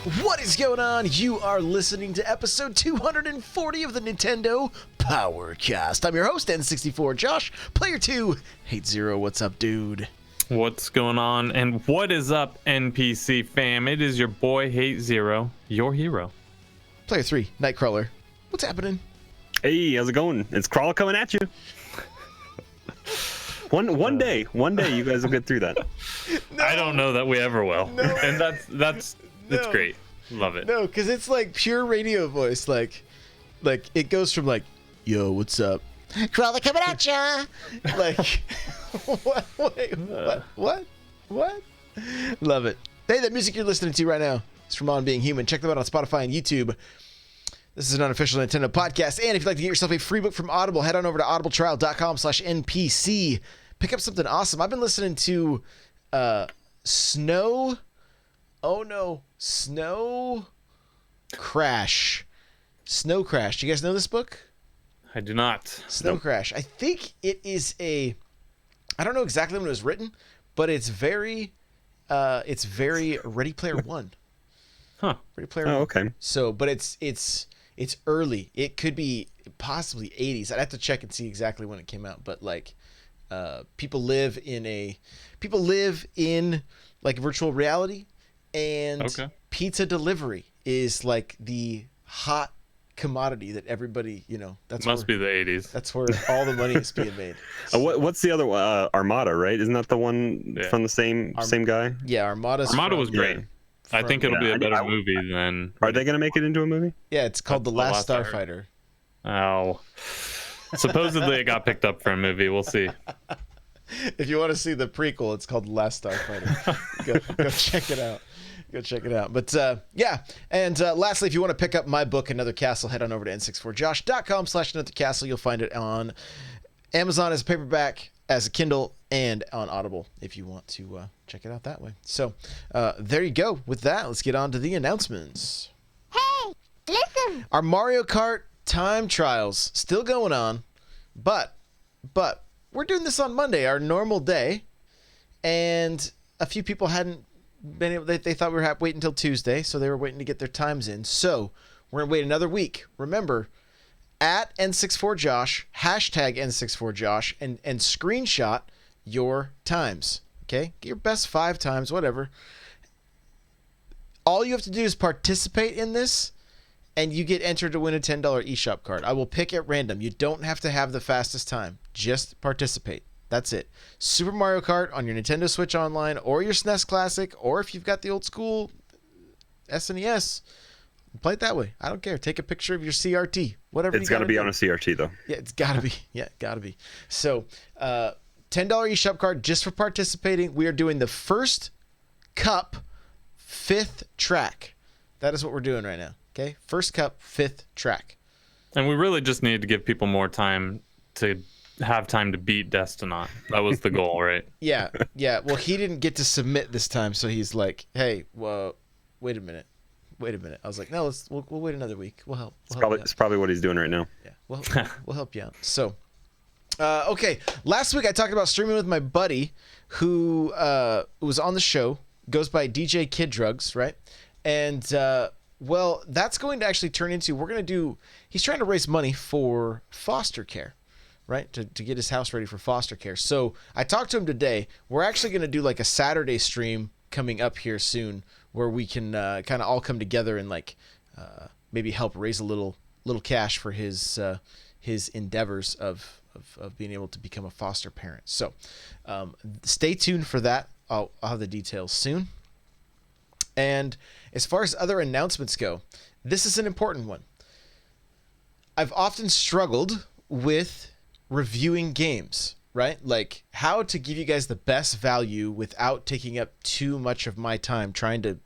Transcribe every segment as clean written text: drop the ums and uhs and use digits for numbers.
What is going on? You are listening to episode 240 of the Nintendo Powercast. I'm your host, N64 Josh. Player 2, Hate Zero. What's up, dude? What's going on? And what is up, NPC fam? It is your boy, Hate Zero, your hero. Player 3, Nightcrawler. What's happening? Hey, how's it going? It's Crawl coming at you. One day, you guys will get through that. No, I don't know that we ever will. No. And that's great. Love it. No, because it's like pure radio voice. Like it goes from like, yo, what's up? Crawler coming at ya. Like, what? Love it. Hey, that music you're listening to right now is from On Being Human. Check them out on Spotify and YouTube. This is an unofficial Nintendo podcast. And if you'd like to get yourself a free book from Audible, head on over to audibletrial.com/NPC. Pick up something awesome. I've been listening to Snow Crash. Do you guys know this book? I do not. Snow Crash. I think it is I don't know exactly when it was written, but it's very Ready Player One. Huh. Ready Player One. Oh, okay. So, but it's early. It could be possibly 80s. I'd have to check and see exactly when it came out, but like people live in like virtual reality, and pizza delivery is like the hot commodity that everybody, that's Must be the 80s. That's where all the money is being made. So, what's the other one? Armada, right? Isn't that the one from the same guy? Yeah, Armada was great. Yeah. I think it'll be a better movie than... Are they going to make it into a movie? Yeah, it's called The Last Starfighter. Oh. Supposedly it got picked up for a movie. We'll see. If you want to see the prequel, it's called The Last Starfighter. Go check it out. But yeah, and lastly, if you want to pick up my book, Another Castle, head on over to n64josh.com/anothercastle. You'll find it on Amazon as a paperback, as a Kindle, and on Audible if you want to check it out that way. So there you go. With that, let's get on to the announcements. Hey, listen! Our Mario Kart time trials still going on, but we're doing this on Monday, our normal day, and a few people hadn't been able, they thought we were waiting until Tuesday, so they were waiting to get their times in. So we're gonna wait another week. Remember, at N64Josh, hashtag N64Josh, and screenshot your times. Okay, get your best 5 times, whatever. All you have to do is participate in this, and you get entered to win a $10 eShop card. I will pick at random. You don't have to have the fastest time. Just participate. That's it. Super Mario Kart on your Nintendo Switch Online or your SNES Classic, or if you've got the old school SNES, play it that way. I don't care. Take a picture of your CRT. Whatever. It's got to be on a CRT, though. Yeah, it's got to be. Yeah, got to be. So, $10 eShop card just for participating. We are doing the First Cup 5th track. That is what we're doing right now. Okay? First Cup 5th track. And we really just need to give people more time to have time to beat Destinot. That was the goal, right? Yeah. Well, he didn't get to submit this time, so he's like, "Hey, well, wait a minute." I was like, "No, we'll wait another week. We'll help." It's probably what he's doing right now. Yeah, we'll help you out. So, okay. Last week I talked about streaming with my buddy who was on the show. Goes by DJ Kid Drugs, right? And well, that's going to actually turn into he's trying to raise money for foster care. Right, to get his house ready for foster care. So I talked to him today. We're actually going to do like a Saturday stream coming up here soon, where we can kind of all come together and like maybe help raise a little cash for his endeavors of being able to become a foster parent. So stay tuned for that. I'll have the details soon. And as far as other announcements go, this is an important one. I've often struggled with reviewing games, right? Like how to give you guys the best value without taking up too much of my time trying to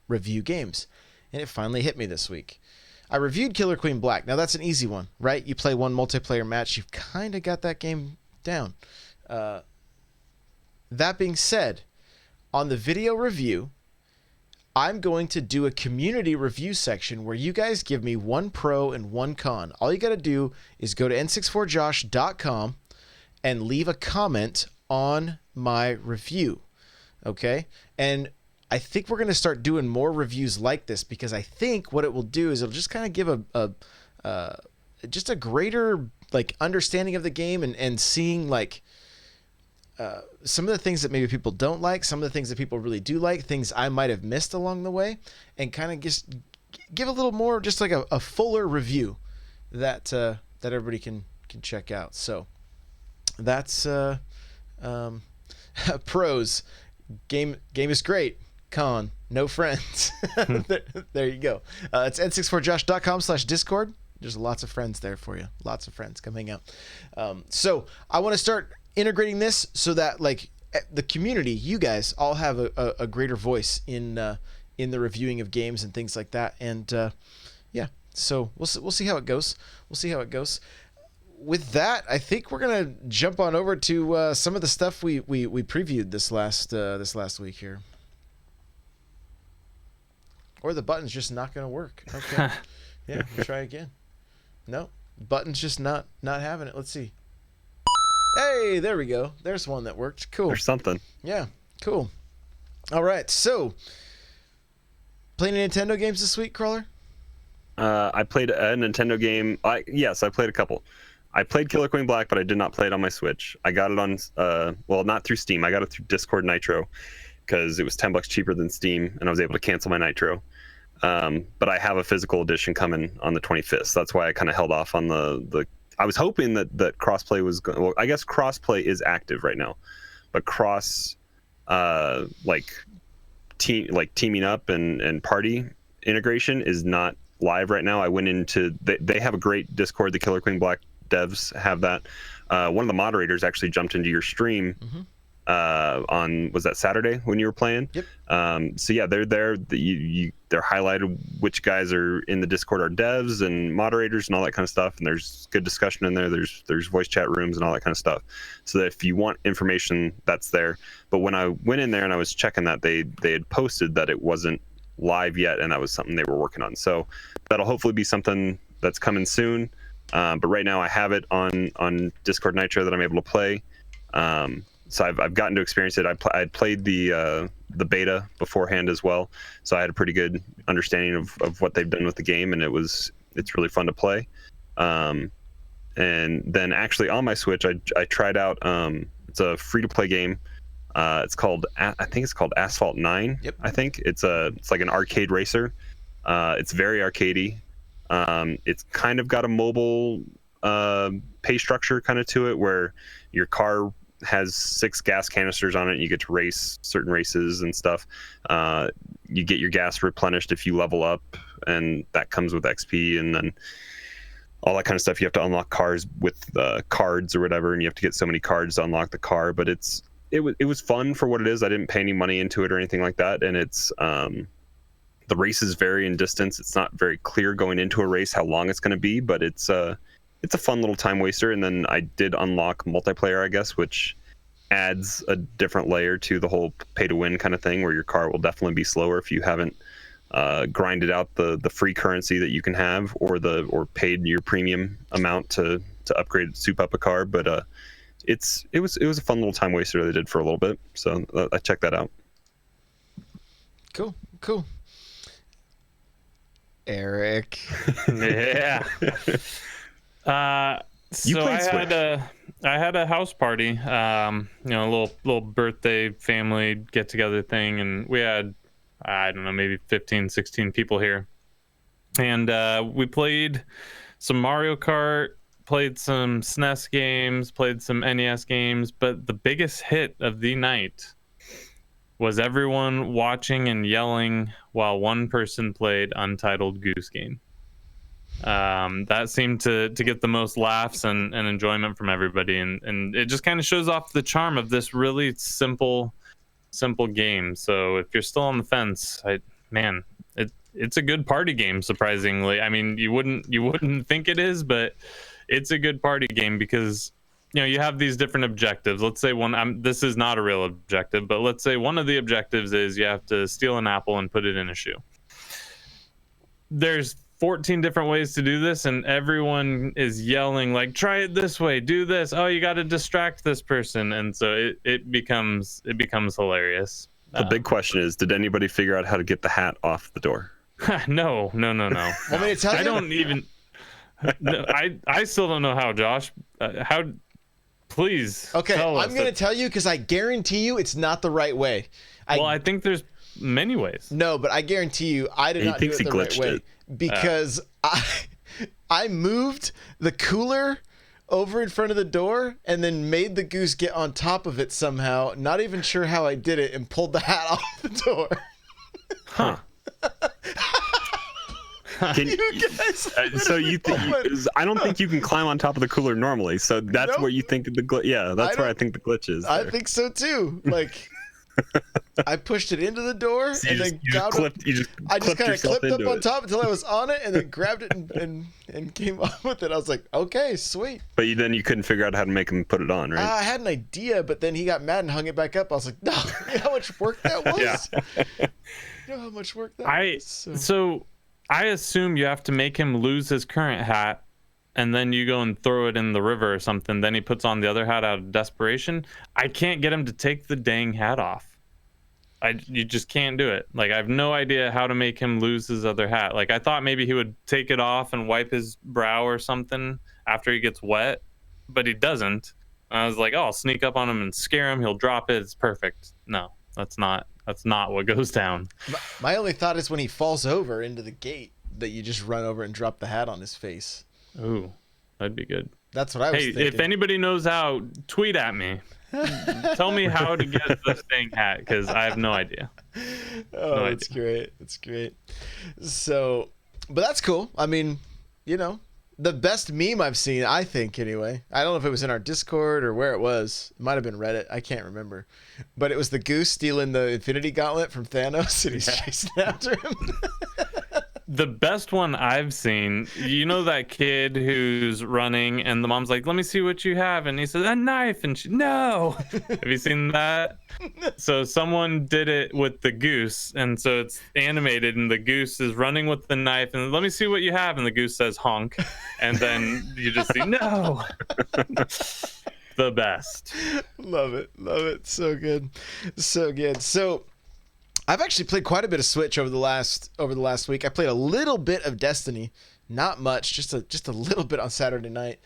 review games. And it finally hit me this week. I reviewed Killer Queen Black. Now that's an easy one, right? You play one multiplayer match, you've kind of got that game down. That being said, on the video review, I'm going to do a community review section where you guys give me one pro and one con. All you got to do is go to n64josh.com and leave a comment on my review. Okay? And I think we're going to start doing more reviews like this, because I think what it will do is it'll just kind of give just a greater like understanding of the game, and seeing like some of the things that maybe people don't like, some of the things that people really do like, things I might have missed along the way, and kind of just give a little more, just like a fuller review that everybody can check out. So that's pros. Game is great. Con, no friends. There you go. It's n64josh.com/discord. There's lots of friends there for you. Lots of friends. Come hang out. So I want to start integrating this so that like the community, you guys all have a greater voice in the reviewing of games and things like that. And yeah, so we'll see how it goes. We'll see how it goes. With that, I think we're gonna jump on over to some of the stuff we previewed this last week here. Or the button's just not gonna work. Okay, yeah, we'll try again. No, button's just not having it. Let's see. Hey, there we go. There's one that worked. Cool. There's something. Yeah, cool. All right, so playing Nintendo games this week, Crawler? I played a Nintendo game. Yes, I played a couple. I played Killer Queen Black, but I did not play it on my Switch. I got it on, well, not through Steam. I got it through Discord Nitro because it was $10 cheaper than Steam, and I was able to cancel my Nitro. But I have a physical edition coming on the 25th. So that's why I kind of held off on the. I was hoping that crossplay was going. Well, I guess crossplay is active right now, but teaming up and party integration is not live right now. I went into they have a great Discord. The Killer Queen Black devs have that. One of the moderators actually jumped into your stream. Mm-hmm. On, was that Saturday when you were playing? Yep. So yeah, they're there. They're highlighted which guys are in the Discord are devs and moderators and all that kind of stuff. And there's good discussion in there. There's voice chat rooms and all that kind of stuff. So that if you want information, that's there. But when I went in there and I was checking that, they had posted that it wasn't live yet, and that was something they were working on. So that'll hopefully be something that's coming soon. But right now I have it on Discord Nitro that I'm able to play. So I've gotten to experience it. I'd played the beta beforehand as well, so I had a pretty good understanding of what they've done with the game, and it's really fun to play. And then actually on my Switch, I tried out. It's a free to play game. I think it's called Asphalt 9. Yep. I think it's like an arcade racer. It's very arcadey. It's kind of got a mobile pay structure kind of to it, where your car has 6 gas canisters on it, and you get to race certain races and stuff. You get your gas replenished if you level up, and that comes with XP, and then all that kind of stuff. You have to unlock cars with cards or whatever, and you have to get so many cards to unlock the car. But it was fun for what it is. I didn't pay any money into it or anything like that, and it's the races vary in distance. It's not very clear going into a race how long it's going to be, but it's a fun little time waster. And then I did unlock multiplayer, I guess, which adds a different layer to the whole pay to win kind of thing, where your car will definitely be slower if you haven't grinded out the free currency that you can have, or paid your premium amount to upgrade, soup up a car. But it was a fun little time waster they did for a little bit, so I checked that out. Cool. Eric. Yeah. So I had a house party, a little birthday family get together thing, and we had, I don't know, maybe 15, 16 people here. And we played some Mario Kart, played some SNES games, played some NES games, but the biggest hit of the night was everyone watching and yelling while one person played Untitled Goose Game. That seemed to get the most laughs and enjoyment from everybody, and it just kind of shows off the charm of this really simple game. So if you're still on the fence, it's a good party game, surprisingly. I mean, you wouldn't think it is, but it's a good party game because you have these different objectives. Let's say this is not a real objective, but let's say one of the objectives is you have to steal an apple and put it in a shoe. There's 14 different ways to do this, and everyone is yelling like, try it this way, do this, oh, you got to distract this person. And so it becomes hilarious. The big question is, did anybody figure out how to get the hat off the door? No. Want me to tell you? I don't even. No, I still don't know how, Josh. How? Please. Okay, tell I'm us. going to tell you because I guarantee you it's not the right way. I think there's many ways. No, but I guarantee you I did He not do thinks it he the right glitched way it. because I moved the cooler over in front of the door and then made the goose get on top of it somehow. Not even sure how I did it, and pulled the hat off the door. Huh. Can, You guys. so you think? What? I don't think you can climb on top of the cooler normally. So that's Nope. where you think the glitch. Yeah, that's where I don't- think the glitch is. I there. think so too. Like, I pushed it into the door So and you then just, you just got clipped. You just I just clipped kind of yourself clipped up into on it. top until I was on it, and then grabbed it and came up with it. I was like, okay, sweet. But then you couldn't figure out how to make him put it on, right? I had an idea, but then he got mad and hung it back up. I was like, no, you know how much work that was? Yeah. You know how much work that was? So I assume you have to make him lose his current hat, and then you go and throw it in the river or something. Then he puts on the other hat out of desperation. I can't get him to take the dang hat off. You just can't do it. Like, I have no idea how to make him lose his other hat. Like, I thought maybe he would take it off and wipe his brow or something after he gets wet, but he doesn't. I was like, oh, I'll sneak up on him and scare him. He'll drop it. It's perfect. No, that's not what goes down. My only thought is when he falls over into the gate that you just run over and drop the hat on his face. Ooh, that'd be good. That's what I was Hey, thinking. if anybody knows how, tweet at me. Tell me how to get this dang hat, because I have no idea. Oh, No it's great. It's great. So, but that's cool. I mean, you know, the best meme I've seen, I think, anyway. I don't know if it was in our Discord or where it was. It might have been Reddit. I can't remember. But it was the goose stealing the Infinity Gauntlet from Thanos, and he's chasing after him. The best one I've seen, you know, that kid who's running and the mom's like, let me see what you have. And he says, a knife. And no. Have you seen that? So someone did it with the goose. And so it's animated and the goose is running with the knife. And let me see what you have. And the goose says honk. And then you just see, no. The best. Love it. Love it. So good. So good. So I've actually played quite a bit of Switch over the last week. I played a little bit of Destiny, not much, just a little bit on Saturday night.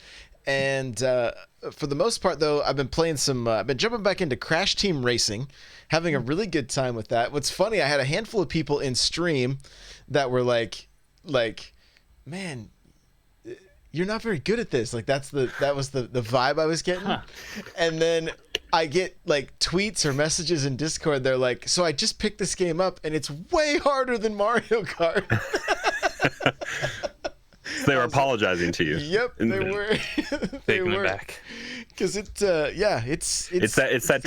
And for the most part, though, I've been playing some. I've been jumping back into Crash Team Racing, having a really good time with that. What's funny, I had a handful of people in stream that were like, man, you're not very good at this. Like that was the vibe I was getting. Huh. And then I get like tweets or messages in Discord. They're like, so I just picked this game up and it's way harder than Mario Kart. So they were apologizing to you. Yep, they were. Taking it back. Because it's that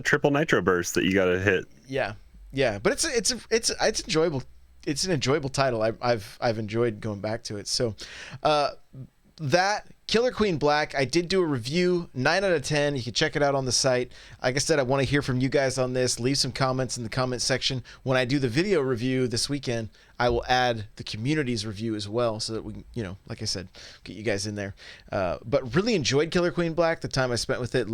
triple nitro burst that you got to hit. Yeah. But it's enjoyable. It's an enjoyable title. I've enjoyed going back to it. So, that Killer Queen Black, I did do a review, 9 out of 10. You can check it out on the site. Like I said, I want to hear from you guys on this. Leave some comments in the comment section. When I do the video review this weekend, I will add the community's review as well, so that we can, like I said, get you guys in there. But really enjoyed Killer Queen Black. The time I spent with it,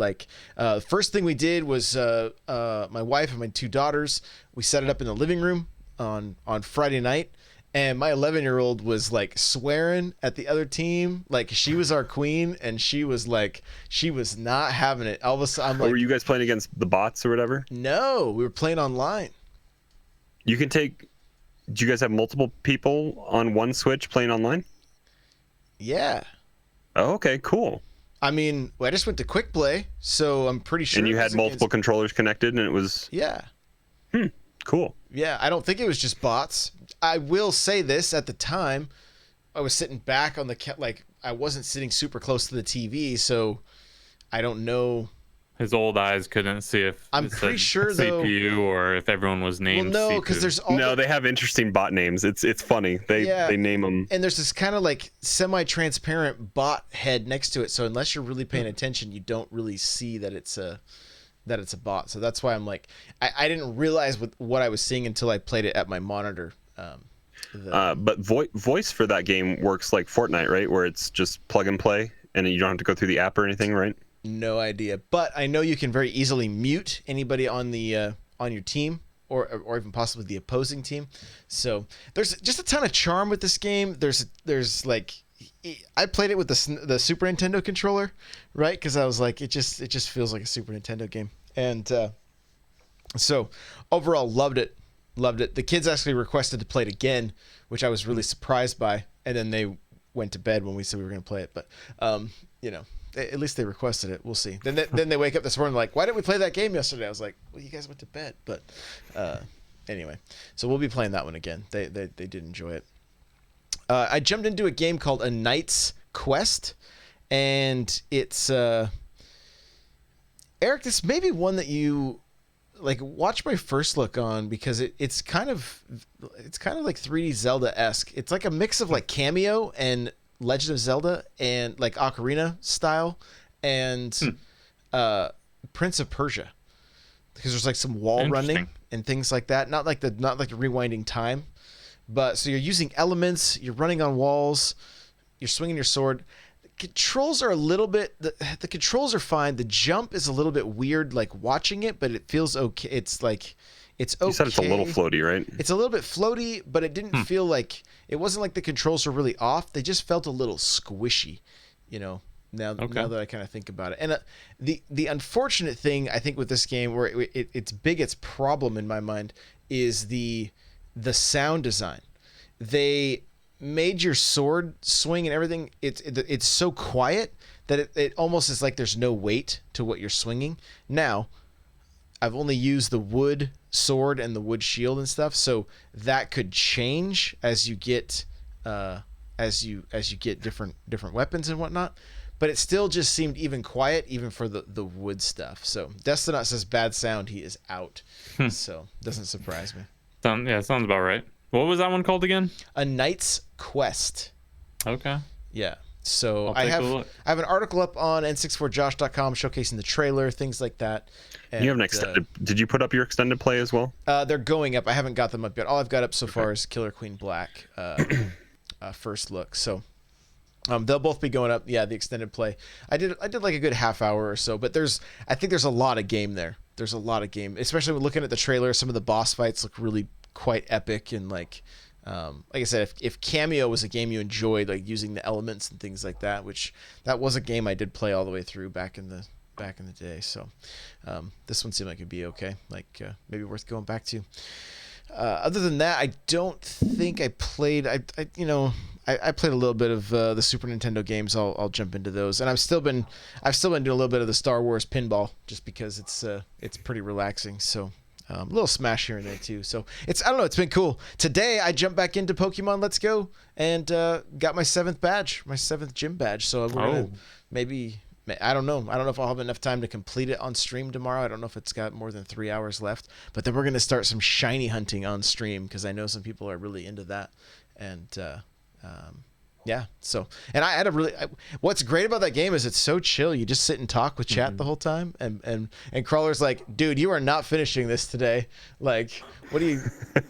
first thing we did was my wife and my 2 daughters. We set it up in the living room on Friday night. And my 11-year-old was like swearing at the other team, like she was our queen, and she was not having it. All of a sudden, I'm like, were you guys playing against the bots or whatever? No, we were playing online. You can take. Do you guys have multiple people on one Switch playing online? Yeah. Oh, okay, cool. I mean, I just went to Quick Play, so I'm pretty sure. And you had multiple controllers connected, and it was. Yeah. Cool. Yeah, I don't think it was just bots. I will say this: at the time, I was sitting back on the I wasn't sitting super close to the TV, so I don't know. His old eyes couldn't see if I'm pretty sure CPU or if everyone was named. Well, no, C2. because there's they have interesting bot names. It's funny. They name them. And there's this kind of like semi-transparent bot head next to it, so unless you're really paying attention, you don't really see that it's a bot. So that's why I'm like, I didn't realize what I was seeing until I played it at my monitor. But voice for that game works like Fortnite, right? Where it's just plug and play, and you don't have to go through the app or anything, right? No idea, but I know you can very easily mute anybody on the on your team, or even possibly the opposing team. So there's just a ton of charm with this game. There's like, I played it with the Super Nintendo controller, right? Because I was like, it just feels like a Super Nintendo game. And so overall, loved it. The kids actually requested to play it again, which I was really surprised by. And then they went to bed when we said we were going to play it. But at least they requested it. We'll see. Then they wake up this morning like, why didn't we play that game yesterday? I was like, well, you guys went to bed. But anyway, so we'll be playing that one again. They did enjoy it. I jumped into a game called A Knight's Quest, and it's Eric. This may be one that you like. Watch my first look on, because it's kind of like 3D Zelda-esque. It's like a mix of like Cameo and Legend of Zelda and like Ocarina style and Prince of Persia, because there's like some wall running and things like that. Not like the rewinding time, but so you're using elements, you're running on walls, you're swinging your sword. The controls are a little bit the controls are fine. The jump is a little bit weird, like watching it, but it feels okay. It's okay. You said it's a little floaty, right? It's a little bit floaty, but it didn't feel like, it wasn't like the controls were really off. They just felt a little squishy, now that I kind of think about it. And the unfortunate thing, I think, with this game, where its biggest problem in my mind is the sound design. They made your sword swing and everything. It's so quiet that it almost is like there's no weight to what you're swinging. Now, I've only used the wood sword and the wood shield and stuff, so that could change as you get different weapons and whatnot. But it still just seemed even quiet, even for the wood stuff. So Destinot says bad sound. He is out. So doesn't surprise me. Sounds about right. What was that one called again? A Knight's Quest. Okay. Yeah. So I have an article up on n64josh.com showcasing the trailer, things like that. And, you have an extended. Did you put up your extended play as well? They're going up. I haven't got them up yet. All I've got up so far is Killer Queen Black first look. So they'll both be going up. Yeah, the extended play. I did like a good half hour or so, but I think there's a lot of game there. There's a lot of game, especially when looking at the trailer. Some of the boss fights look really quite epic, and like I said, if Cameo was a game you enjoyed, like using the elements and things like that, which that was a game I did play all the way through back in the day. So this one seemed like it'd be okay, like maybe worth going back to. Other than that, I don't think I played. I played a little bit of the Super Nintendo games. I'll jump into those, and I've still been doing a little bit of the Star Wars pinball, just because it's pretty relaxing. So a little Smash here and there too. So I don't know. It's been cool. Today I jumped back into Pokemon Let's Go and got my 7th gym badge. So we're gonna maybe. I don't know. I don't know if I'll have enough time to complete it on stream tomorrow. I don't know if it's got more than 3 hours left. But then we're going to start some shiny hunting on stream, because I know some people are really into that. And yeah. So, and I had what's great about that game is it's so chill. You just sit and talk with chat the whole time. And Crawler's like, dude, you are not finishing this today. Like, what do you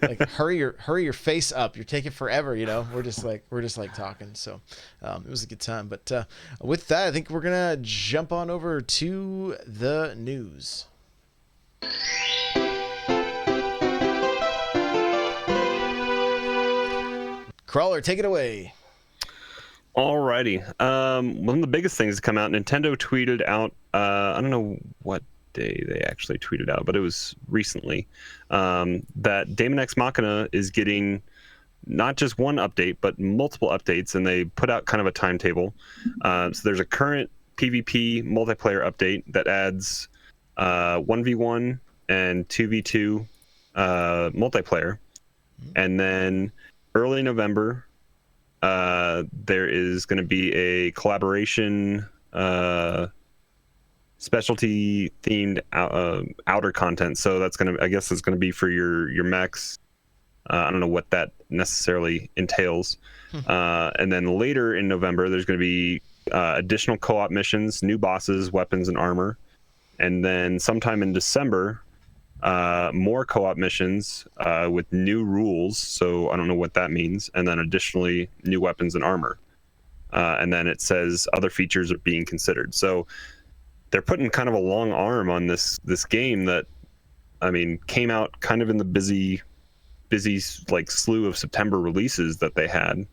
like? Hurry your face up. You're taking forever. We're just like talking. So it was a good time. But with that, I think we're gonna jump on over to the news. Crawler, take it away. Alrighty. One of the biggest things to come out, Nintendo tweeted out, I don't know what day they actually tweeted out, but it was recently, that Daemon X Machina is getting not just one update, but multiple updates, and they put out kind of a timetable. So there's a current PvP multiplayer update that adds 1v1 and 2v2 multiplayer. And then early November, there is going to be a collaboration specialty themed outer content. So that's I guess it's going to be for your mechs. I don't know what that necessarily entails. And then later in November, there's going to be additional co-op missions, new bosses, weapons, and armor. And then sometime in December, more co-op missions with new rules. So I don't know what that means. And then additionally, new weapons and armor. And then it says other features are being considered. So they're putting kind of a long arm on this game that I mean, came out kind of in the busy like slew of September releases that they had,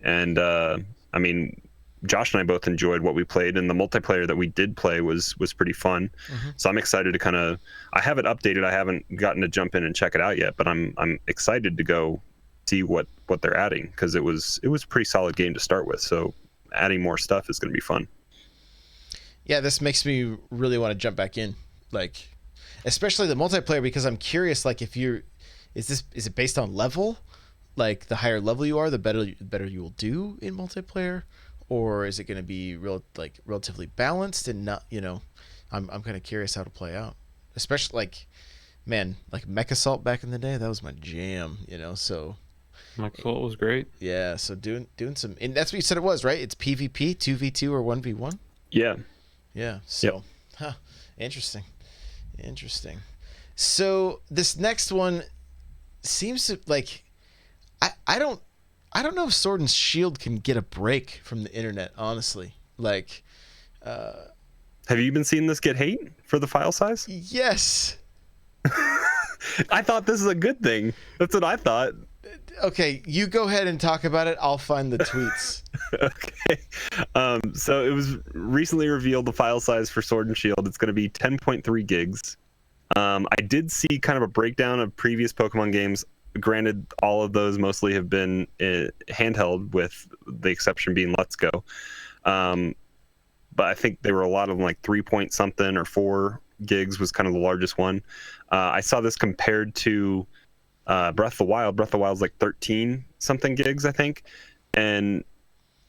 and I mean, Josh and I both enjoyed what we played, and the multiplayer that we did play was pretty fun. So I'm excited to kind of, I have it updated. I haven't gotten to jump in and check it out yet, but I'm excited to go see what they're adding, because it was a pretty solid game to start with. So adding more stuff is going to be fun. Yeah, this makes me really want to jump back in, like, especially the multiplayer, because I'm curious, like, if you're, is it based on level? Like, the higher level you are, the better you will do in multiplayer, or is it going to be relatively balanced and not, I'm kind of curious how to play out, especially like Mech Assault back in the day, that was my jam, so. Mech Assault was great. Yeah, so doing some, and that's what you said it was, right? It's PvP, 2v2 or 1v1. Yeah. Yeah. So, interesting. So this next one seems to, like, I don't know if Sword and Shield can get a break from the internet, honestly. Like, have you been seeing this get hate for the file size? Yes. I thought this is a good thing. That's what I thought. Okay, you go ahead and talk about it. I'll find the tweets. Okay. So it was recently revealed the file size for Sword and Shield. It's going to be 10.3 gigs. I did see kind of a breakdown of previous Pokemon games. Granted, all of those mostly have been handheld, with the exception being Let's Go. But I think there were a lot of them, like 3 point something or 4 gigs was kind of the largest one. I saw this compared to Breath of the Wild. Breath of the Wild's like 13 something gigs, I think. And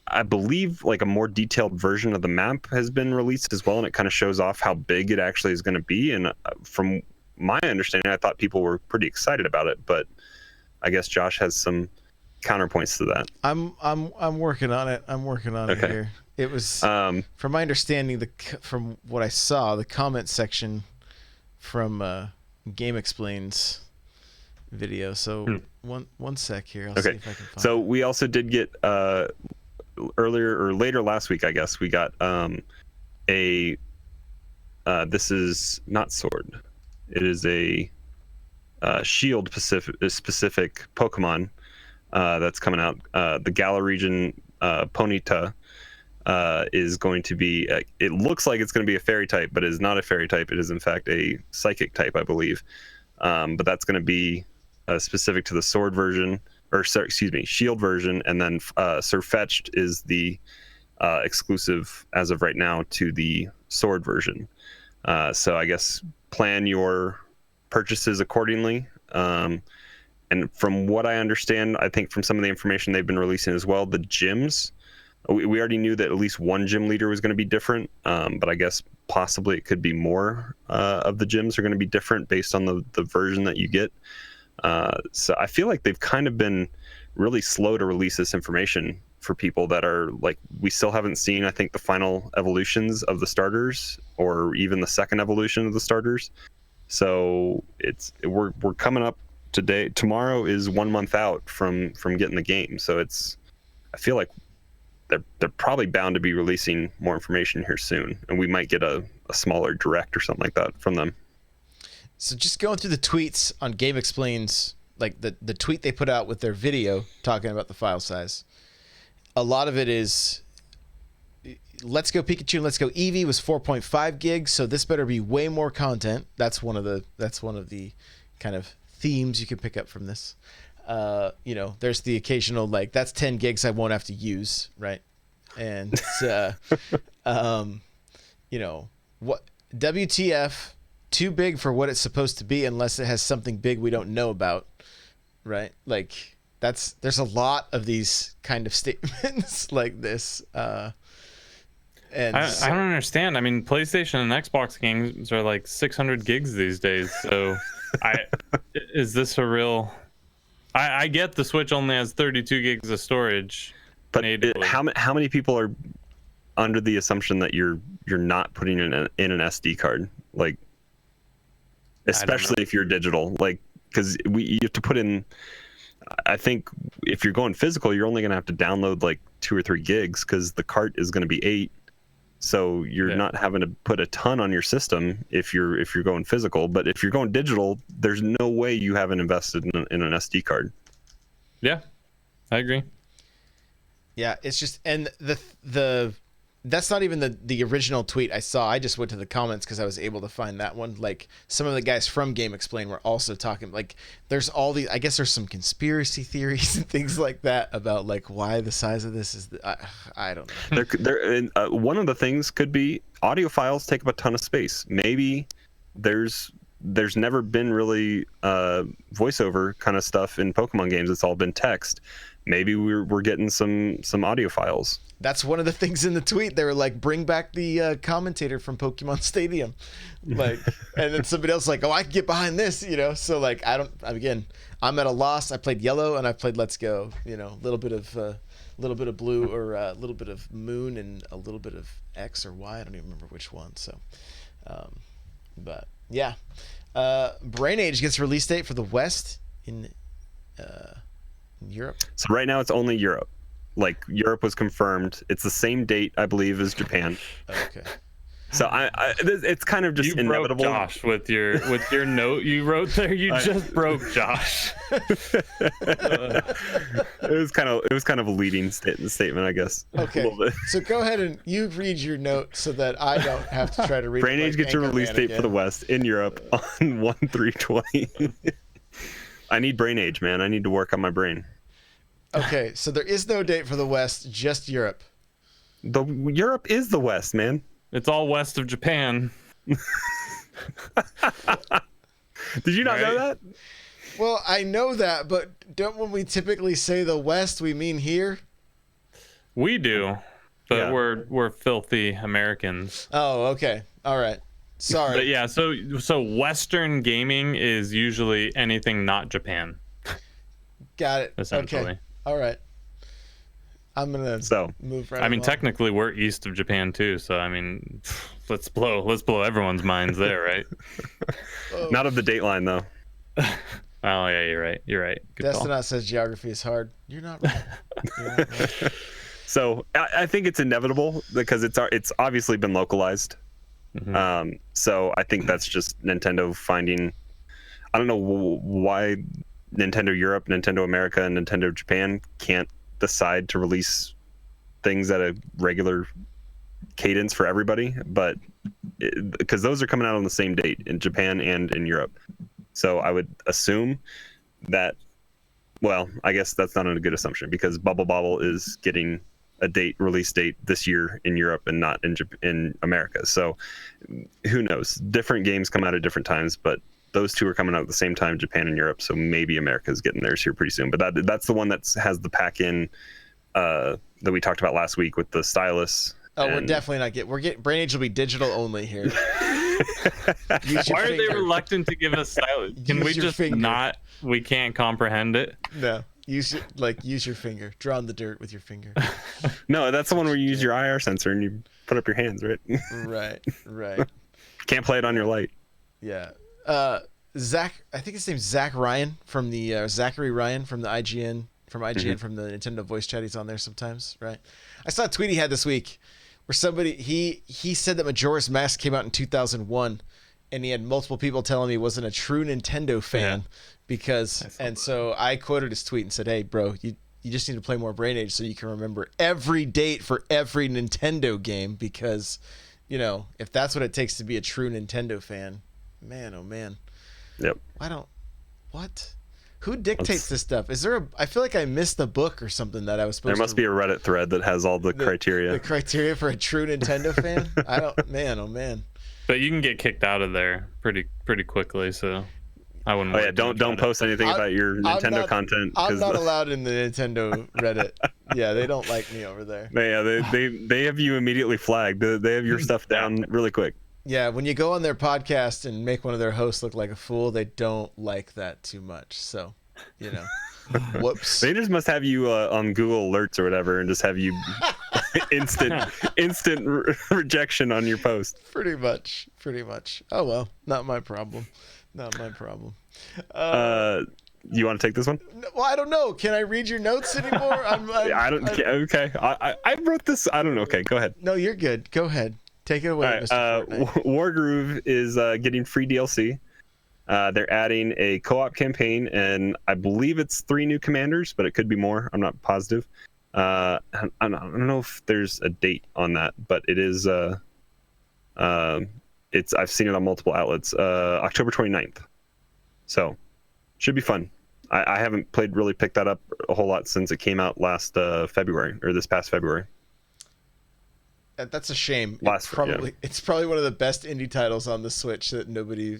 I believe like a more detailed version of the map has been released as well, and it kind of shows off how big it actually is going to be. And from my understanding, I thought people were pretty excited about it, but I guess Josh has some counterpoints to that. I'm working on it. It here. It was from my understanding, from what I saw, the comment section from Game Explains video. So one sec here. I'll see if I can find so it. we also did get later last week, I guess, we got this is not Sword. It is a Shield specific Pokemon that's coming out. The Galar region Ponyta is going to be, it looks like it's going to be a fairy type, but it is not a fairy type. It is in fact a psychic type, I believe. But that's going to be specific to the Sword version, or Shield version, and then Sirfetch'd is the exclusive as of right now to the Sword version. So I guess plan your purchases accordingly. And from what I understand, I think from some of the information they've been releasing as well, the gyms, we already knew that at least one gym leader was going to be different, but I guess possibly it could be more of the gyms are going to be different based on the version that you get. So I feel like they've kind of been really slow to release this information for people that are like, we still haven't seen, I think, the final evolutions of the starters, or even the second evolution of the starters. So we're coming up today. Tomorrow is 1 month out from getting the game. So I feel like they're probably bound to be releasing more information here soon, and we might get a smaller direct or something like that from them. So just going through the tweets on Game Explains, like the tweet they put out with their video talking about the file size, a lot of it is Let's Go Pikachu and Let's Go Eevee was 4.5 gigs, so this better be way more content. That's one of the kind of themes you can pick up from this. There's the occasional, like, that's 10 gigs I won't have to use, right? And what WTF, too big for what it's supposed to be unless it has something big we don't know about, right? Like, there's a lot of these kind of statements like this. And I don't understand. I mean, PlayStation and Xbox games are like 600 gigs these days. So is this a real... I get the Switch only has 32 gigs of storage. But how many people are under the assumption that you're not putting in an SD card? Like, especially if you're digital, like, because you have to put in, I think if you're going physical, you're only going to have to download like 2 or 3 gigs, because the cart is going to be 8 So you're not having to put a ton on your system if you're going physical. But if you're going digital, there's no way you haven't invested in an SD card. Yeah, I agree. Yeah, it's just, and the that's not even the original tweet I saw. I just went to the comments because I was able to find that one. Like, some of the guys from Game Explain were also talking, like, there's all these, I guess there's some conspiracy theories and things like that about, like, why the size of this is, I don't know. One of the things could be audio files take up a ton of space. Maybe there's never been really voiceover kind of stuff in Pokemon games. It's all been text. Maybe we're getting some audio files. That's one of the things in the tweet. They were like, bring back the commentator from Pokemon Stadium. Like, and then somebody else like, oh, I can get behind this, you know? So, like, I'm at a loss. I played Yellow and I played Let's Go, you know, a little bit of Blue, or a little bit of Moon, and a little bit of X or Y. I don't even remember which one. So, but yeah. Brain Age gets a release date for the West in Europe. So right now it's only Europe. Like, Europe was confirmed. It's the same date, I believe, as Japan. Okay. So it's kind of just inevitable. Broke Josh with your note you wrote there. You just broke Josh. It was kind of a leading statement, I guess. Okay. So go ahead and you read your note so that I don't have to try to read. Brain Age gets a release date for the West in Europe on 1/3/20. I need Brain Age, man. I need to work on my brain. Okay, so there is no date for the West, just Europe. Europe is the West, man. It's all west of Japan. Did you not know that? Well, I know that, but don't when we typically say the West, we mean here? We do, but Yeah. we're filthy Americans. Oh, okay. All right. Sorry. But yeah, so Western gaming is usually anything not Japan, Got it. essentially. Okay. All right. I'm gonna move right. I mean, along. technically, we're east of Japan too. So I mean, let's blow everyone's minds there, right? Oh. Not of the Dateline, though. Oh yeah, you're right. Good call. Destinat says geography is hard. You're not right. You're not right. So I think it's inevitable because it's obviously been localized. Mm-hmm. So I think that's just Nintendo finding. I don't know why Nintendo Europe, Nintendo America, and Nintendo Japan can't decide to release things at a regular cadence for everybody, but because those are coming out on the same date in Japan and in Europe. So I would assume that, well, I guess that's not a good assumption because Bubble Bobble is getting a release date this year in Europe and not in America. So who knows? Different games come out at different times, but those two are coming out at the same time, Japan and Europe. So maybe America's getting theirs here pretty soon. But that's the one that has the pack-in that we talked about last week with the stylus. Oh, we're definitely not getting. Brain Age will be digital only here. Why are they reluctant to give us stylus? Can we just not? We can't comprehend it. No. Use your finger. Draw in the dirt with your finger. No, that's the one where you use your IR sensor and you put up your hands, right? Right. Can't play it on your light. Yeah. Zach, I think his name's Zach Ryan from the Zachary Ryan from the IGN from the Nintendo voice chat. He's on there sometimes, right? I saw a tweet he had this week where somebody he said that Majora's Mask came out in 2001, and he had multiple people telling me he wasn't a true Nintendo fan so I quoted his tweet and said, "Hey, bro, you just need to play more Brain Age so you can remember every date for every Nintendo game because, you know, if that's what it takes to be a true Nintendo fan, man, oh man." Yep. What? Who dictates this stuff? I feel like I missed the book or something that I was supposed to. There must be a Reddit thread that has all the criteria. The criteria for a true Nintendo fan? Man, oh man. But you can get kicked out of there pretty quickly, so I wouldn't. Oh yeah, don't post anything about your Nintendo content. I'm not allowed in the Nintendo Reddit. Yeah, they don't like me over there. Yeah, they have you immediately flagged. They have your stuff down really quick. Yeah, when you go on their podcast and make one of their hosts look like a fool, they don't like that too much. So, you know, whoops. They just must have you on Google Alerts or whatever, and just have you instant rejection on your post. Pretty much. Oh well, not my problem. You want to take this one? Well, I don't know. Can I read your notes anymore? I don't. Okay, I wrote this. I don't know. Okay, go ahead. No, you're good. Go ahead. Take it away, All right, Mr. Fortnite. Wargroove is getting free DLC. They're adding a co-op campaign, and I believe it's 3 new commanders, but it could be more. I'm not positive. I don't know if there's a date on that, but it is. I've seen it on multiple outlets. October 29th. So, should be fun. I haven't picked that up a whole lot since it came out last February, or this past February. That's a shame. It's probably one of the best indie titles on the Switch that nobody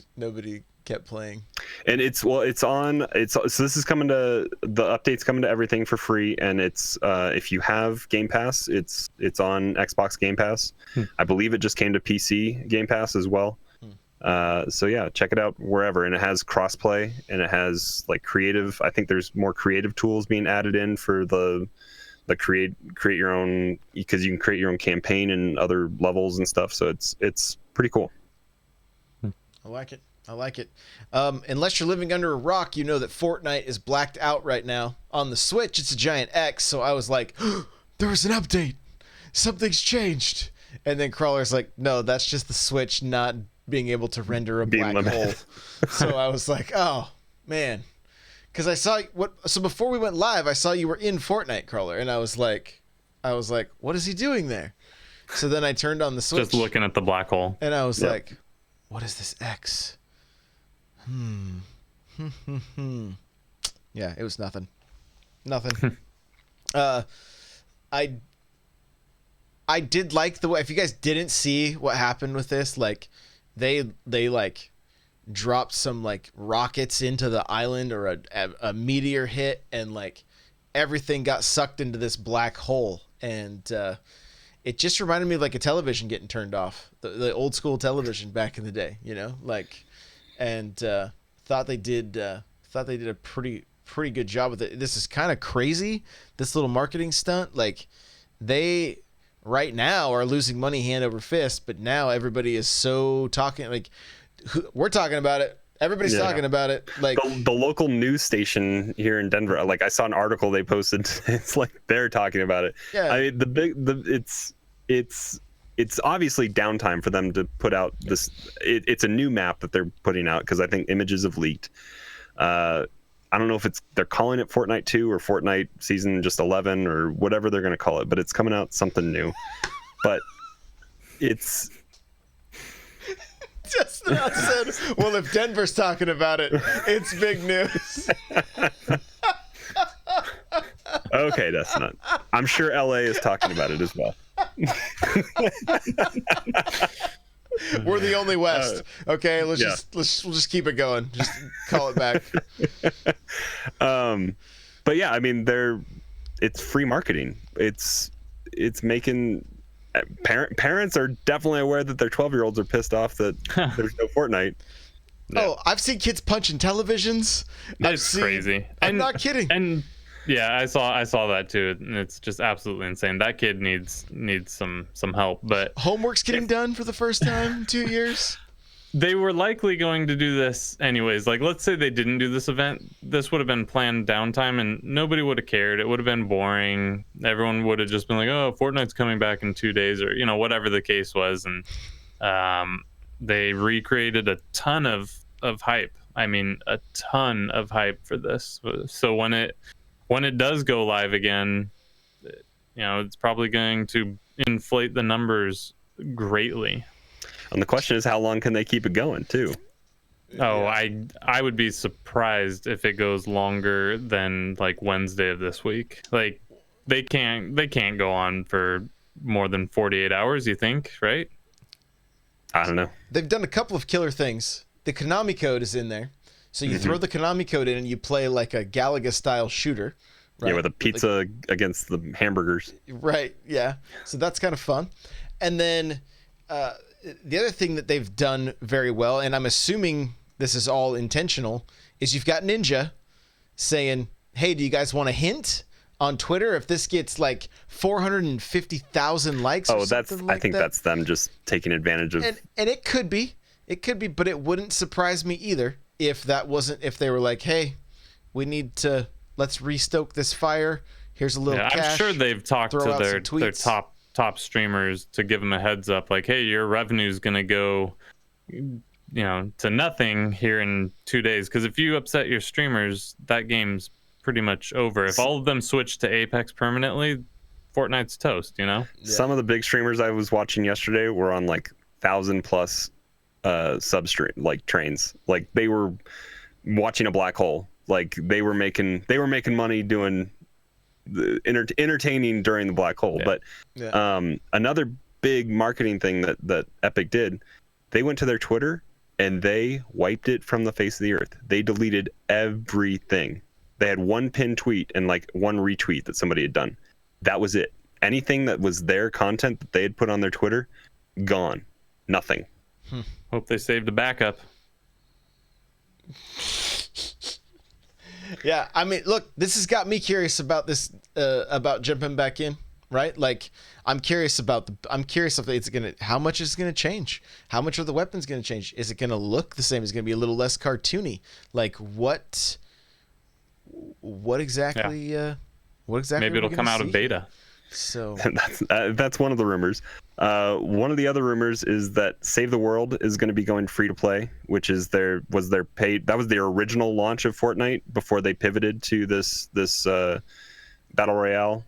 kept playing. And so this is coming to the updates coming to everything for free, and it's if you have Game Pass, it's on Xbox Game Pass. I believe it just came to PC Game Pass as well. So yeah, check it out wherever, and it has crossplay, and it has like creative. I think there's more creative tools being added in for the create your own, because you can create your own campaign and other levels and stuff. So it's pretty cool. I like it. Unless you're living under a rock, you know that Fortnite is blacked out right now. On the Switch, it's a giant X. So I was like, there was an update. Something's changed. And then Crawler's like, no, that's just the Switch not being able to render a black hole. So I was like, oh man, because I saw so before we went live, I saw you were in Fortnite, Crawler, and I was like, what is he doing there? So then I turned on the Switch, just looking at the black hole, and I was like, what is this X? Yeah, it was nothing. I did like the way, if you guys didn't see what happened with this, like they like dropped some like rockets into the island, or a meteor hit, and like everything got sucked into this black hole, and it just reminded me of like a television getting turned off, the old school television back in the day, you know, like, and thought they did a pretty good job with it. This is kind of crazy, this little marketing stunt. Like, they right now are losing money hand over fist, but now everybody is so talking, like, we're talking about it, everybody's talking about it, like the local news station here in Denver, like I saw an article they posted. It's like they're talking about it. I mean, it's obviously downtime for them to put out this. It's a new map that they're putting out, because I think images have leaked. I don't know if they're calling it Fortnite 2 or Fortnite Season just 11 or whatever they're going to call it, but it's coming out something new. But it's... Just now said, well, if Denver's talking about it, it's big news. Okay, that's not... I'm sure LA is talking about it as well. We're the only West. Okay, we'll just keep it going. Just call it back. But yeah, I mean, it's free marketing. It's making parents are definitely aware that their 12-year-olds are pissed off that there's no Fortnite. Oh, I've seen kids punching televisions. It's crazy. I'm not kidding. And yeah, I saw that too, and it's just absolutely insane. That kid needs some help. But homework's getting done for the first time in 2 years. They were likely going to do this anyways. Like, let's say they didn't do this event. This would have been planned downtime, and nobody would have cared. It would have been boring. Everyone would have just been like, oh, Fortnite's coming back in 2 days, or, you know, whatever the case was. And they recreated a ton of hype. I mean, a ton of hype for this. So when it does go live again, you know, it's probably going to inflate the numbers greatly. And the question is, how long can they keep it going too? Oh, I would be surprised if it goes longer than like Wednesday of this week. Like, they can't go on for more than 48 hours, you think, right? I don't know. They've done a couple of killer things. The Konami code is in there. So you throw the Konami code in and you play like a Galaga style shooter. Right? Yeah, with a pizza against the hamburgers. Right, yeah. So that's kind of fun. And then the other thing that they've done very well, and I'm assuming this is all intentional, is you've got Ninja saying, hey, do you guys want a hint on Twitter if this gets like 450,000 likes or something like that? I think that's them just taking advantage of... And it could be, but it wouldn't surprise me either if they were like, hey, we need to let's restoke this fire. Here's a little cash. I'm sure they've talked throw to out their some tweets. top streamers to give them a heads up, like, hey, your revenue's gonna go, to nothing here in 2 days. Because if you upset your streamers, that game's pretty much over. If all of them switch to Apex permanently, Fortnite's toast. Yeah. Some of the big streamers I was watching yesterday were on like 1,000+ substream like trains. Like they were watching a black hole. Like they were making money doing the entertaining during the black hole. Yeah. But another big marketing thing that Epic did, they went to their Twitter and they wiped it from the face of the earth. They deleted everything. They had one pinned tweet and like one retweet that somebody had done. That was it. Anything that was their content that they had put on their Twitter, gone. Nothing. Hope they saved a backup. Yeah, I mean, look, this has got me curious about this, about jumping back in, right? Like, I'm curious if it's gonna, how much is gonna change? How much are the weapons gonna change? Is it gonna look the same? Is it gonna be a little less cartoony? Like, what exactly? What exactly? Maybe it'll come out of beta. So that's one of the rumors. One of the other rumors is that Save the World is going to be going free to play, which is their paid. That was their original launch of Fortnite before they pivoted to this battle royale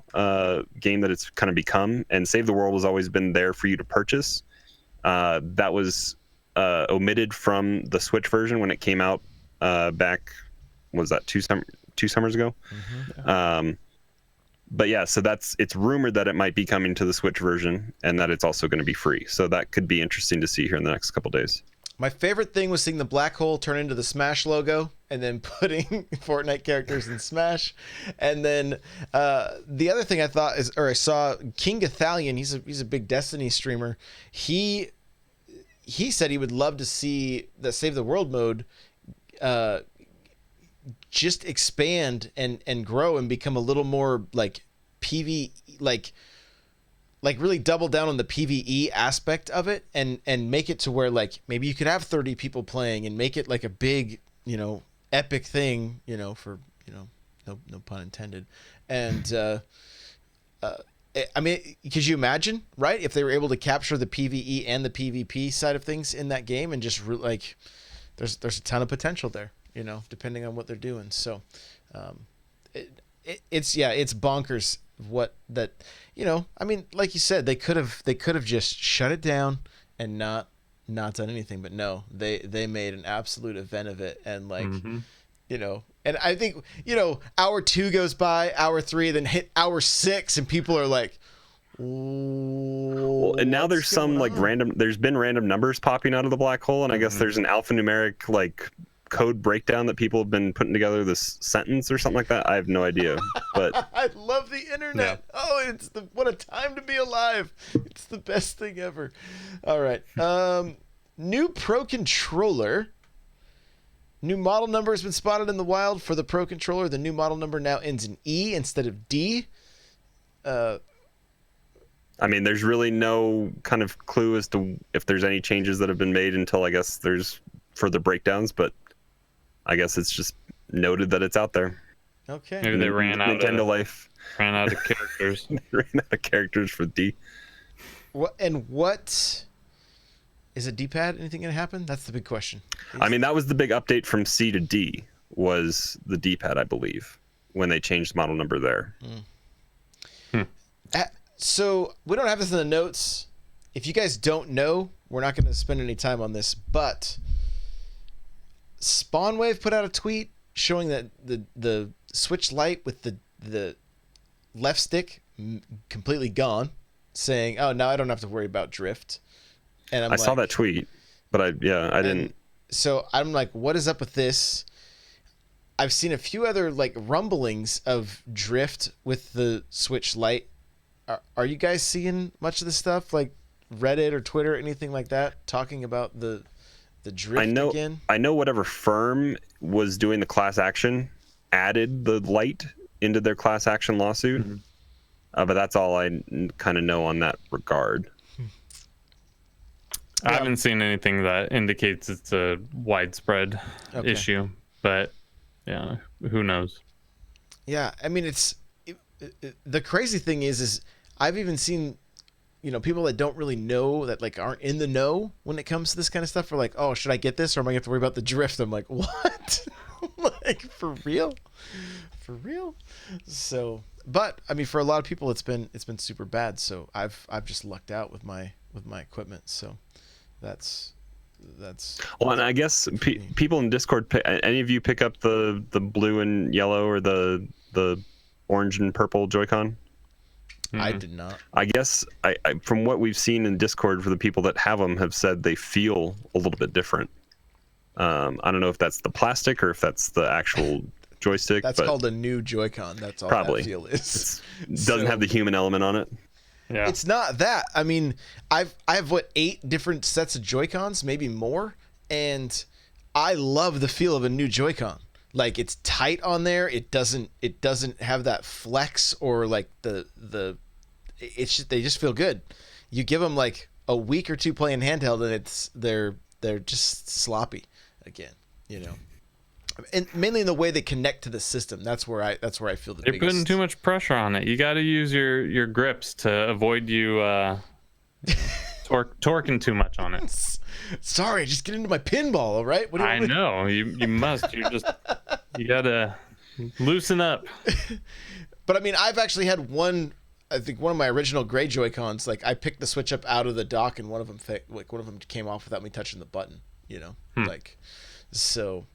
game that it's kind of become. And Save the World has always been there for you to purchase. That was omitted from the Switch version when it came out back. Was that two summers ago? Mm-hmm. But yeah, so it's rumored that it might be coming to the Switch version and that it's also going to be free. So that could be interesting to see here in the next couple days. My favorite thing was seeing the black hole turn into the Smash logo and then putting Fortnite characters in Smash. And then the other thing I saw King Gathalion, he's a big Destiny streamer. He said he would love to see the Save the World mode just expand and grow and become a little more like PvE, like really double down on the PvE aspect of it and make it to where like maybe you could have 30 people playing and make it like a big, epic thing, for, no pun intended. And I mean, could you imagine, right? If they were able to capture the PvE and the PvP side of things in that game and just like there's a ton of potential there. Depending on what they're doing. So it's bonkers what that, I mean, like you said, they could have just shut it down and not done anything, but no, they made an absolute event of it. And like, and I think, hour 2 goes by, hour 3, then hit hour 6 and people are like, well, and now there's some like there's been random numbers popping out of the black hole. And I guess there's an alphanumeric like code breakdown that people have been putting together this sentence or something like that. I have no idea, but I love the internet. Yeah. Oh, what a time to be alive. It's the best thing ever. All right. New Pro Controller. New model number has been spotted in the wild for the Pro Controller. The new model number now ends in E instead of D. I mean, there's really no kind of clue as to if there's any changes that have been made until I guess there's further breakdowns, but I guess it's just noted that it's out there. Okay. Maybe they ran out of characters. They ran out of characters for D. What is a D-pad? Anything gonna happen? That's the big question. I mean, that was the big update from C to D was the D-pad, I believe, when they changed model number there. So we don't have this in the notes. If you guys don't know, we're not going to spend any time on this, but Spawnwave put out a tweet showing that the Switch Lite with the left stick completely gone, saying, "Oh, now I don't have to worry about drift." And I saw that tweet, but I didn't. So I'm like, what is up with this? I've seen a few other like rumblings of drift with the Switch Lite. Are you guys seeing much of this stuff, like Reddit or Twitter, anything like that, talking about the drift again? I know whatever firm was doing the class action added the Lite into their class action lawsuit, but that's all I kind of know on that regard. I haven't seen anything that indicates it's a widespread issue, but yeah, who knows? Yeah, I mean, the crazy thing is I've even seen, people that don't really know, that like aren't in the know when it comes to this kind of stuff, are like, oh, should I get this or am I gonna have to worry about the drift? I'm like, what? Like, for real? For real? So, but I mean, for a lot of people, it's been super bad. So I've just lucked out with my equipment. So that's. Well, and I guess people in Discord, any of you pick up the blue and yellow or the orange and purple Joy-Con? I did not. I guess I from what we've seen in Discord, for the people that have them, have said they feel a little bit different. I don't know if that's the plastic or if that's the actual joystick. That's called a new Joy-Con. That's all probably that feel is. Doesn't have the human element on it. Yeah. It's not that. I mean, I have 8 different sets of Joy-Cons, maybe more, and I love the feel of a new Joy-Con. Like, it's tight on there. It doesn't have that flex or like they just feel good. You give them like a week or two playing handheld and they're just sloppy again, And mainly in the way they connect to the system. That's where I feel the They're biggest. putting too much pressure on it. You got to use your grips to avoid you torquing too much on it. Sorry, just get into my pinball, all right? What do you I want me- know you must. You gotta loosen up. But I mean, I've actually had one. I think one of my original gray Joy-Cons. Like, I picked the switch up out of the dock, and one of them came off without me touching the button. Like, so.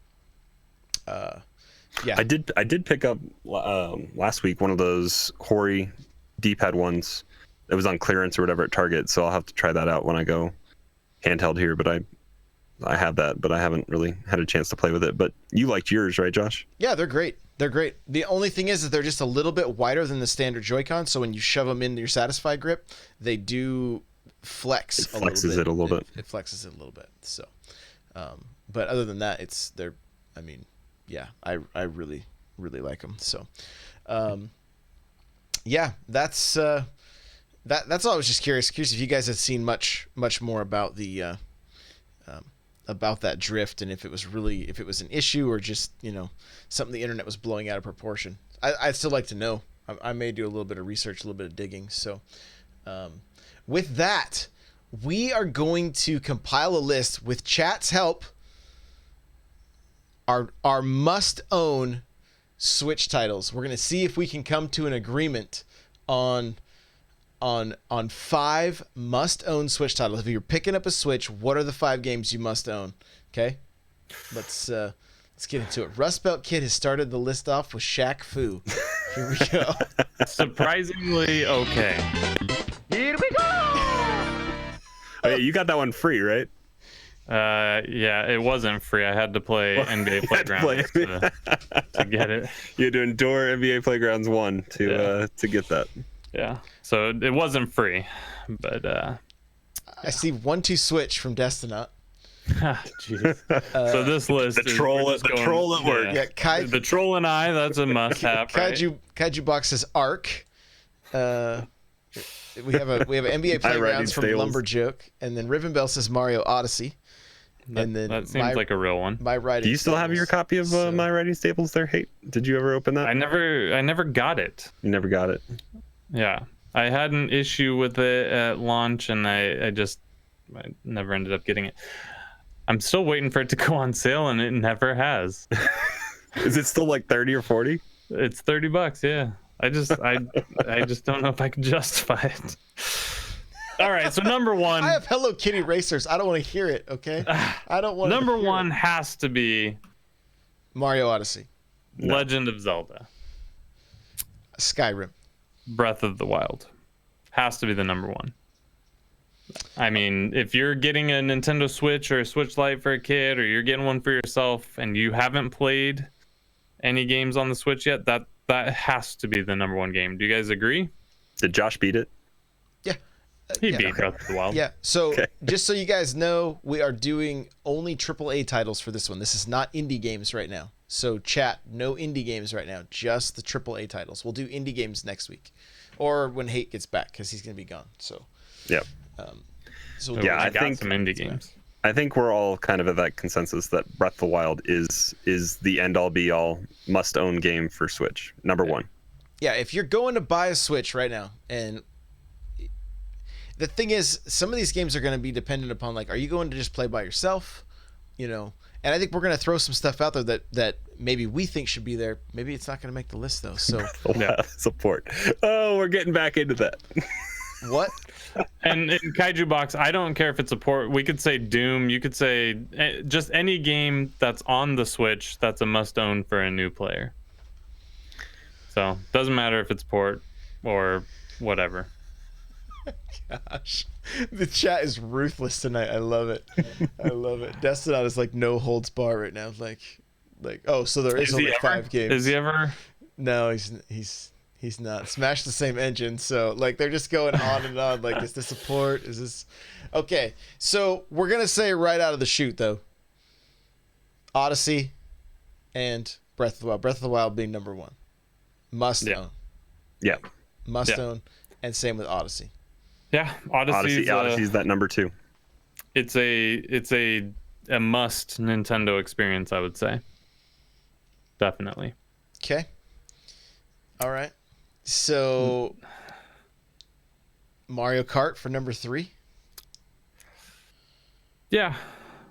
Yeah. I did pick up last week one of those Hori D-pad ones that was on clearance or whatever at Target, so I'll have to try that out when I go handheld here. But I have that, but I haven't really had a chance to play with it. But you liked yours, right, Josh? Yeah, they're great. They're great. The only thing is that they're just a little bit wider than the standard Joy-Con, so when you shove them into your Satisfy grip, they do flex It a little bit. flexes it a little bit. It flexes it a little bit. So, but other than that, I mean, yeah, I really, really like them. So, yeah, that's all. I was just curious if you guys had seen much more about the about that drift, and if it was an issue or just something the internet was blowing out of proportion. I'd still like to know. I may do a little bit of research, a little bit of digging. So, with that, we are going to compile a list with chat's help. Our must-own Switch titles. We're gonna see if we can come to an agreement on 5 must-own Switch titles. If you're picking up a Switch, what are the 5 games you must own? Okay, let's get into it. Rust Belt Kid has started the list off with Shaq Fu. Here we go. Surprisingly okay. Here we go! Oh, yeah, you got that one free, right? Yeah, it wasn't free. I had to play NBA Playgrounds to get it. You had to endure NBA Playgrounds 1 to get that. Yeah, so it wasn't free, but I see 1-2 Switch from Destinat. jeez. So this list, The troll at work. Yeah, the troll and I. That's a must-have. Right? Kaiju Box says Arc. We have NBA Playgrounds from Stales. Lumberjoke, and then Ribbon Bell says Mario Odyssey. And then that seems like a real one. My writing. Do you still have your copy of My Writing Staples there, Hate? Did you ever open that? I never got it. You never got it. Yeah, I had an issue with it at launch, and I never ended up getting it. I'm still waiting for it to go on sale, and it never has. Is it still like 30 or 40? It's $30. Yeah, I just don't know if I can justify it. All right, so number one. I have Hello Kitty Racers. I don't want to hear it. Okay, I don't want. Number one has to be Mario Odyssey, Legend of Zelda, Skyrim, Breath of the Wild. Has to be the number one. I mean, if you're getting a Nintendo Switch or a Switch Lite for a kid, or you're getting one for yourself, and you haven't played any games on the Switch yet, that has to be the number one game. Do you guys agree? Did Josh beat it? Yeah. He yeah. beat Breath of the Wild. Yeah. So Okay. just so you guys know, we are doing only AAA titles for this one. This is not indie games right now. So chat, no indie games right now. Just the AAA titles. We'll do indie games next week, or when Hate gets back, because he's gonna be gone. So Yeah. so Yeah, I I got think- some indie games. I think we're all kind of at that consensus that Breath of the Wild is the end all be all must own game for Switch. Number one. Yeah, if you're going to buy a Switch right now, and the thing is, some of these games are going to be dependent upon, like, are you going to just play by yourself? You know, and I think we're going to throw some stuff out there that maybe we think should be there. Maybe it's not going to make the list though. So Support. Oh, we're getting back into that. What? And in Kaiju Box, I don't care if it's a port. We could say Doom. You could say just any game that's on the Switch that's a must-own for a new player. So doesn't matter if it's port or whatever. Gosh, the chat is ruthless tonight. I love it. I love it. Destinat is like no holds bar right now. Like, oh, so there is only 5 games. Is he ever? No, he's not. Smash the same engine, so like they're just going on and on. Like, is this a port? Is this okay? So we're gonna say right out of the chute though, Odyssey and Breath of the Wild. Breath of the Wild being number 1, must own. Yeah, must own, and same with Odyssey. Yeah, Odyssey's that number 2. It's a must Nintendo experience, I would say. Definitely. Okay. All right. So Mario Kart for number 3. Yeah,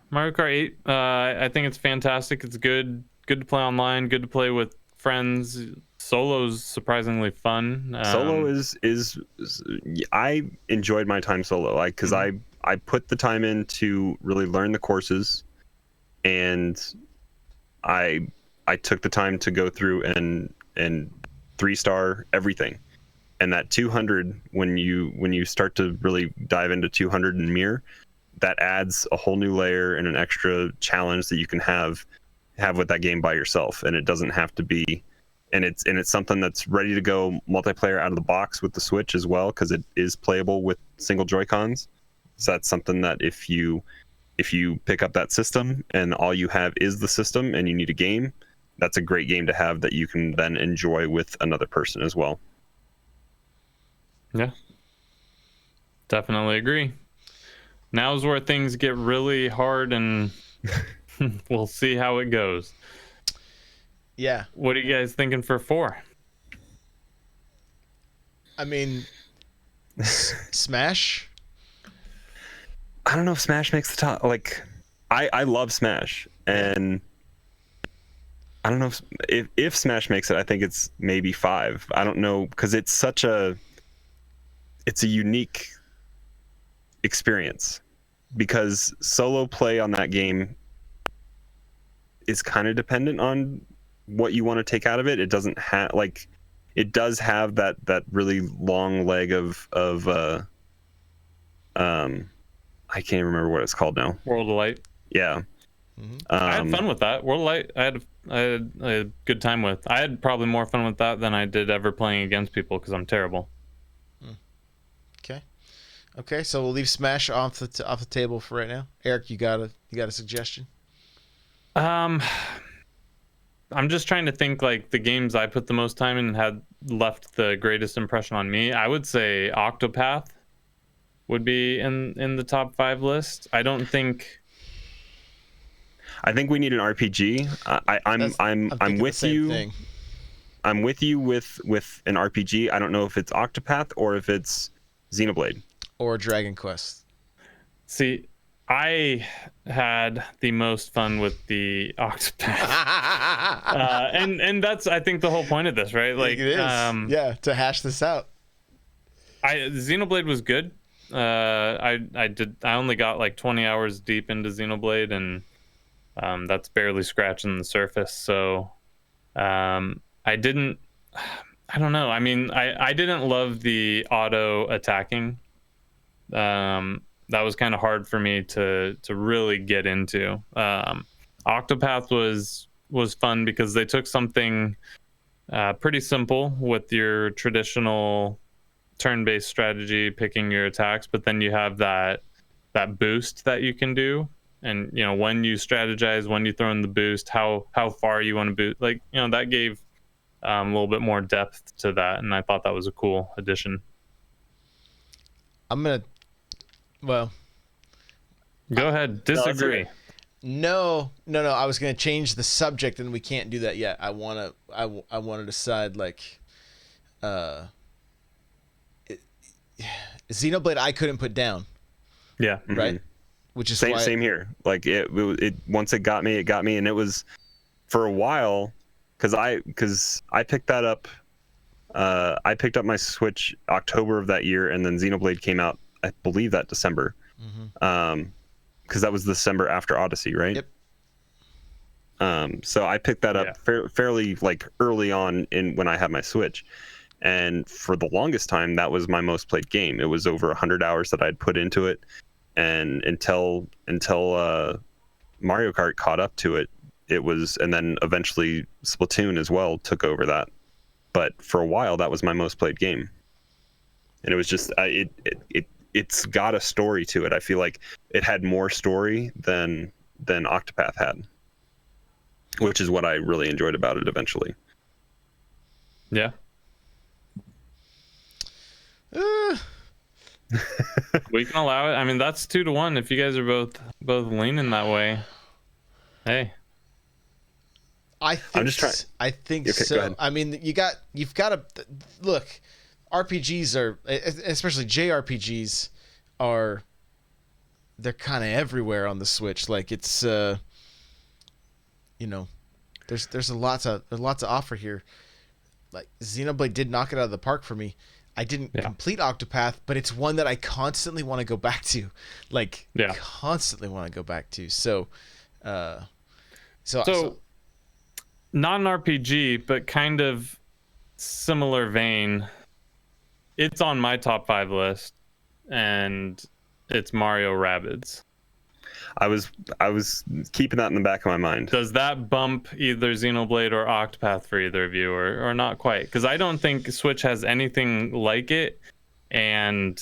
Mario Kart 8. I think it's fantastic. It's good to play online. Good to play with friends. Solo's surprisingly fun. Solo is I enjoyed my time solo, like, because I put the time in to really learn the courses, and I took the time to go through and 3-star everything. And that 200, when you start to really dive into 200 and Mir, that adds a whole new layer and an extra challenge that you can have with that game by yourself, and it doesn't have to be. And it's something that's ready to go multiplayer out of the box with the Switch as well, because it is playable with single Joy-Cons. So that's something that if you pick up that system and all you have is the system and you need a game, that's a great game to have that you can then enjoy with another person as well. Yeah, definitely agree. Now's where things get really hard, and we'll see how it goes. Yeah. What are you guys thinking for 4? I mean, Smash. I don't know if Smash makes the top. Like, I love Smash, and I don't know if Smash makes it. I think it's maybe 5. I don't know, because it's a unique experience, because solo play on that game is kind of dependent on what you want to take out of it. It doesn't have, like, it does have that really long leg of I can't remember what it's called now. World of Light. Yeah. Mm-hmm. I had fun with that. World of Light, I had a good time with. I had probably more fun with that than I did ever playing against people, because I'm terrible. Okay, so we'll leave Smash off the table for right now. Eric, you got a suggestion? I'm just trying to think, like, the games I put the most time in and had left the greatest impression on me. I would say Octopath would be in the top 5 list. I think we need an RPG. I'm with you. Thing. I'm with you with an RPG. I don't know if it's Octopath or if it's Xenoblade or Dragon Quest. See, I had the most fun with the Octopath, and that's, I think, the whole point of this, right? Like, it is. Yeah, to hash this out. Xenoblade was good. I only got like 20 hours deep into Xenoblade, and that's barely scratching the surface. So, I don't know. I mean, I didn't love the auto attacking. That was kind of hard for me to really get into. Octopath was fun because they took something pretty simple with your traditional turn-based strategy, picking your attacks, but then you have that boost that you can do, and when you strategize, when you throw in the boost, how far you want to boost, like, that gave a little bit more depth to that, and I thought that was a cool addition. Go ahead. Disagree. No. I was gonna change the subject, and we can't do that yet. I wanna decide like, Xenoblade I couldn't put down, Yeah. right? Which is Same here. Like it once it got me, and it was for a while because I picked that up. I picked up my Switch October of that year, and then Xenoblade came out, I believe, that December. Because that was December after Odyssey, right? Yep. So I picked that up fairly like early on in when I had my Switch, and for the longest time that was my most played game. It was over 100 hours that I'd put into it, and until Mario Kart caught up to it, it was, and then eventually Splatoon as well took over that. But for a while that was my most played game, and it was just it's got a story to it. I feel like it had more story than Octopath had, which is what I really enjoyed about it eventually. Yeah. We can allow it. I mean, that's 2-1 if you guys are both leaning that way. Hey. I think I'm just trying. I think Okay, go so. ahead. I mean, you've got to look. RPGs are, especially JRPGs, they're kind of everywhere on the Switch. Like it's, there's a lot to offer here. Like Xenoblade did knock it out of the park for me. I didn't complete Octopath, but it's one that I constantly want to go back to. Like constantly want to go back to. So not an RPG, but kind of similar vein. It's on my top 5 list, and it's Mario Rabbids. I was keeping that in the back of my mind. Does that bump either Xenoblade or Octopath for either of you, or not quite? Because I don't think Switch has anything like it, and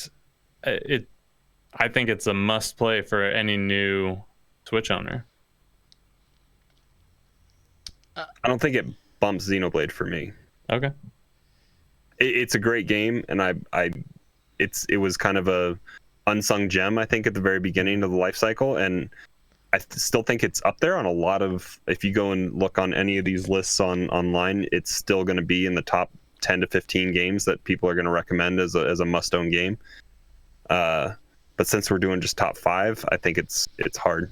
I think it's a must play for any new Switch owner. I don't think it bumps Xenoblade for me. Okay. It's a great game, and it was kind of a unsung gem, I think, at the very beginning of the life cycle, and I still think it's up there on a lot of, if you go and look on any of these lists online, it's still going to be in the top 10 to 15 games that people are going to recommend as a must-own game. But since we're doing just top 5, I think it's hard.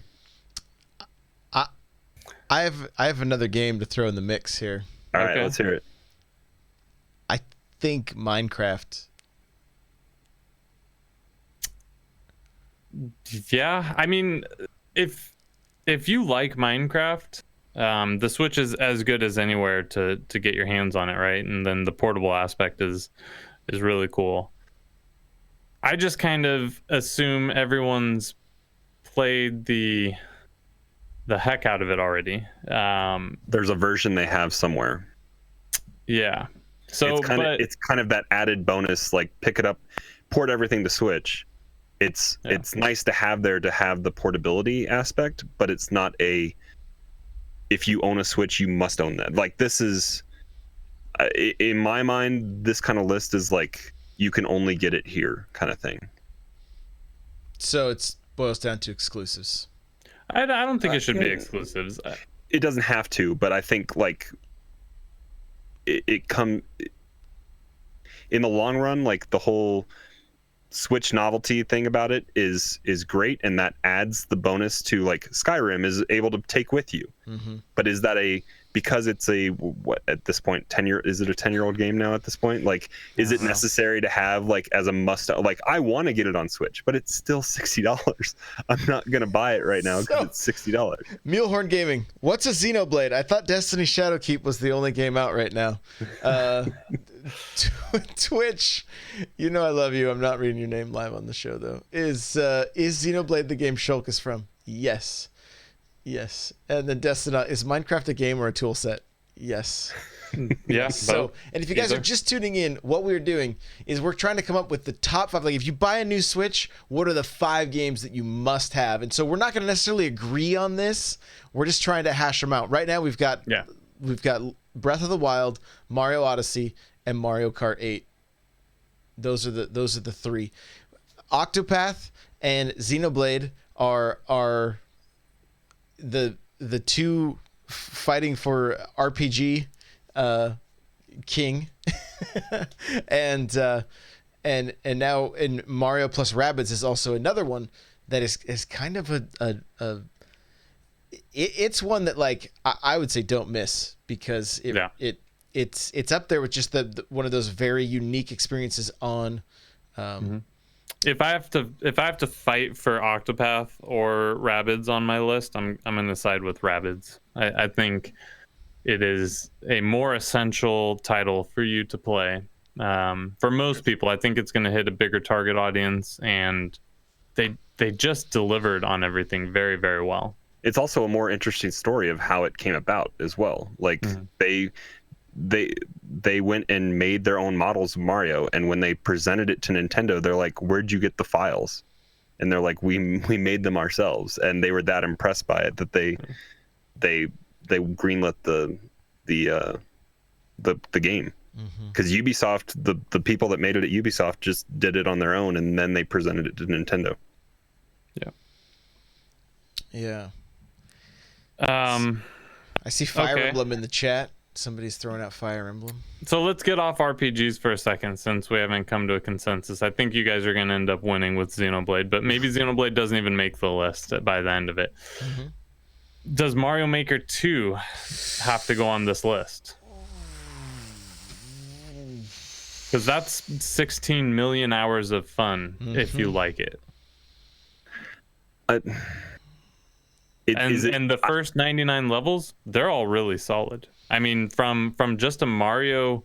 I have another game to throw in the mix here. All right, let's hear it. I think Minecraft. Yeah, I mean, if you like Minecraft, the Switch is as good as anywhere to get your hands on it, right? And then the portable aspect is really cool. I just kind of assume everyone's played the heck out of it already. There's a version they have somewhere. Yeah. So it's kind of that added bonus, like pick it up, port everything to Switch. It's nice to have the portability aspect, but it's not if you own a Switch, you must own that. Like this is, in my mind, this kind of list is like you can only get it here kind of thing. So it boils down to exclusives. I don't think it should be exclusives. It doesn't have to, but I think like it come in the long run, like the whole Switch novelty thing about it is great, and that adds the bonus to, like, Skyrim is able to take with you. But is that because it's what at this point, is it a 10-year-old game now at this point? Like, is it necessary to have, like, as a must? Like, I want to get it on Switch, but it's still $60. I'm not gonna buy it right now because it's $60. Mulehorn Gaming, what's a Xenoblade? I thought Destiny Shadowkeep was the only game out right now. Twitch, you know I love you. I'm not reading your name live on the show though. Is Xenoblade the game Shulk is from? Yes. And then Destiny, is Minecraft a game or a tool set? Yes. Yeah. So, and if you guys are just tuning in, what we're doing is we're trying to come up with the top 5. Like, if you buy a new Switch, what are the 5 games that you must have? And so we're not going to necessarily agree on this. We're just trying to hash them out. Right now, we've got Breath of the Wild, Mario Odyssey, and Mario Kart 8. Those are the 3. Octopath and Xenoblade are the two fighting for RPG king, and now in Mario plus Rabbids is also another one that is kind of it's one that like I would say don't miss, because it's up there with just the one of those very unique experiences on. If I have to fight for Octopath or Rabbids on my list, I'm gonna side with Rabbids. I think it is a more essential title for you to play. For most people, I think it's gonna hit a bigger target audience, and they just delivered on everything very, very well. It's also a more interesting story of how it came about as well. Like they went and made their own models of Mario, and when they presented it to Nintendo, they're like, "Where'd you get the files?" And they're like, "We made them ourselves." And they were that impressed by it that they greenlit the game. Because Ubisoft, the people that made it at Ubisoft just did it on their own, and then they presented it to Nintendo. Yeah. I see Fire Emblem in the chat. Somebody's throwing out Fire Emblem. So let's get off RPGs for a second, since we haven't come to a consensus. I think you guys are going to end up winning with Xenoblade, but maybe Xenoblade doesn't even make the list by the end of it. Does Mario Maker 2 have to go on this list? Because that's 16 million hours of fun if you like it. And the first 99 levels, they're all really solid. I mean, from just a Mario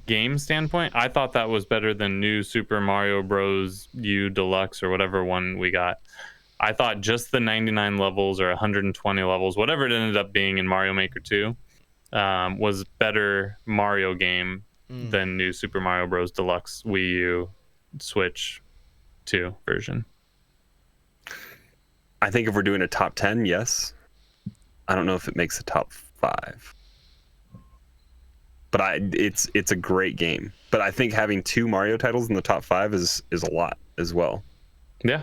game standpoint, I thought that was better than New Super Mario Bros. U Deluxe or whatever one we got. I thought just the 99 levels or 120 levels, whatever it ended up being in Mario Maker 2, was better Mario game than New Super Mario Bros. Deluxe Wii U Switch 2 version. I think if we're doing a top 10, yes. I don't know if it makes the top 5. But it's a great game. But I think having 2 Mario titles in the top 5 is a lot as well. Yeah.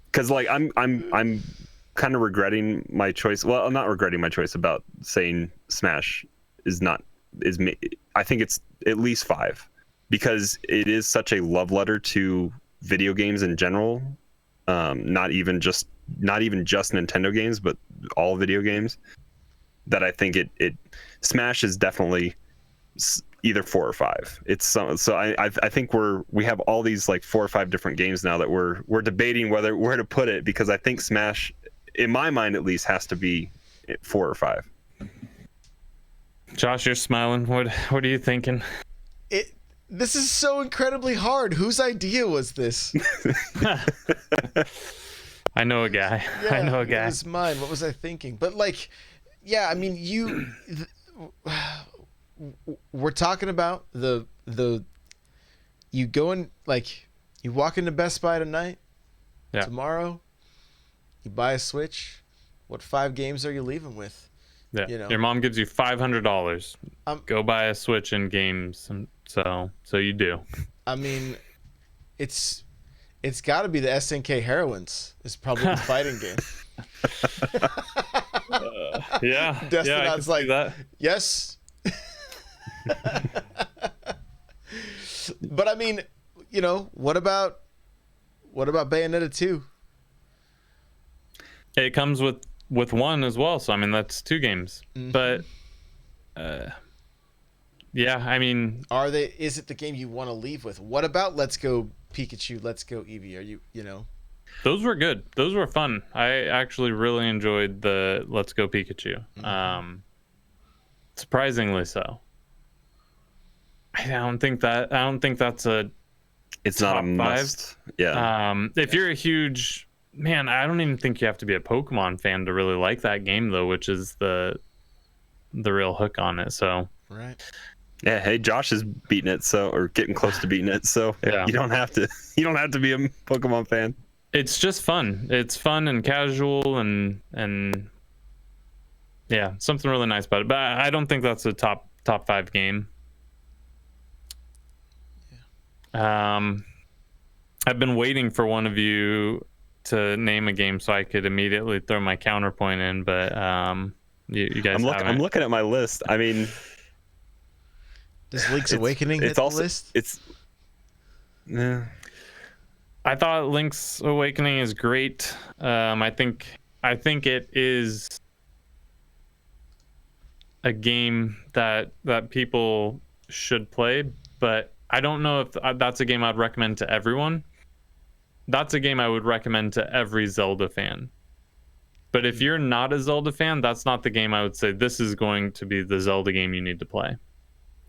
Because like I'm kind of regretting my choice. Well, I'm not regretting my choice about saying Smash I think it's at least 5, because it is such a love letter to video games in general. Not even just Nintendo games, but all video games. That I think it Smash is definitely either 4 or 5. It's so I think we have all these like 4 or 5 different games now that we're debating where to put it, because I think Smash, in my mind at least, has to be 4 or 5. Josh, you're smiling. What are you thinking? This is so incredibly hard. Whose idea was this? I know a guy. Yeah, I know a guy. It was mine. What was I thinking? But like, yeah, I mean, we're talking about the you go in, like, you walk into Best Buy tonight, tomorrow, you buy a Switch. What 5 games are you leaving with? Yeah, you know? Your mom gives you $500. Go buy a Switch and games, and so you do. I mean, it's got to be the SNK Heroines. It's probably the fighting game. Yeah, Destinon's like that. Yes. But I mean, you know, what about Bayonetta 2? It comes with 1 as well, so I mean that's 2 games. But yeah, I mean, is it the game you want to leave with? What about Let's Go Pikachu, Let's Go Eevee? Are you know? Those were good. Those were fun. I actually really enjoyed the Let's Go Pikachu. Surprisingly so. I don't think that's a. It's not a must. 5. Yeah. If you're a huge man, I don't even think you have to be a Pokemon fan to really like that game, though, which is the real hook on it. So. Right. Yeah. Hey, Josh is beating it, or getting close to beating it. So yeah. You don't have to be a Pokemon fan. It's just fun. It's fun and casual and yeah, something really nice about it. But I don't think that's a top 5 game. Yeah. I've been waiting for one of you to name a game so I could immediately throw my counterpoint in, but you guys haven't. I'm looking at my list. I mean, Does Link's Awakening hit the list? Yeah. I thought Link's Awakening is great. I think it is a game that people should play, but I don't know if that's a game I'd recommend to everyone. That's a game I would recommend to every Zelda fan. But if you're not a Zelda fan, that's not the game I would say this is going to be the Zelda game you need to play.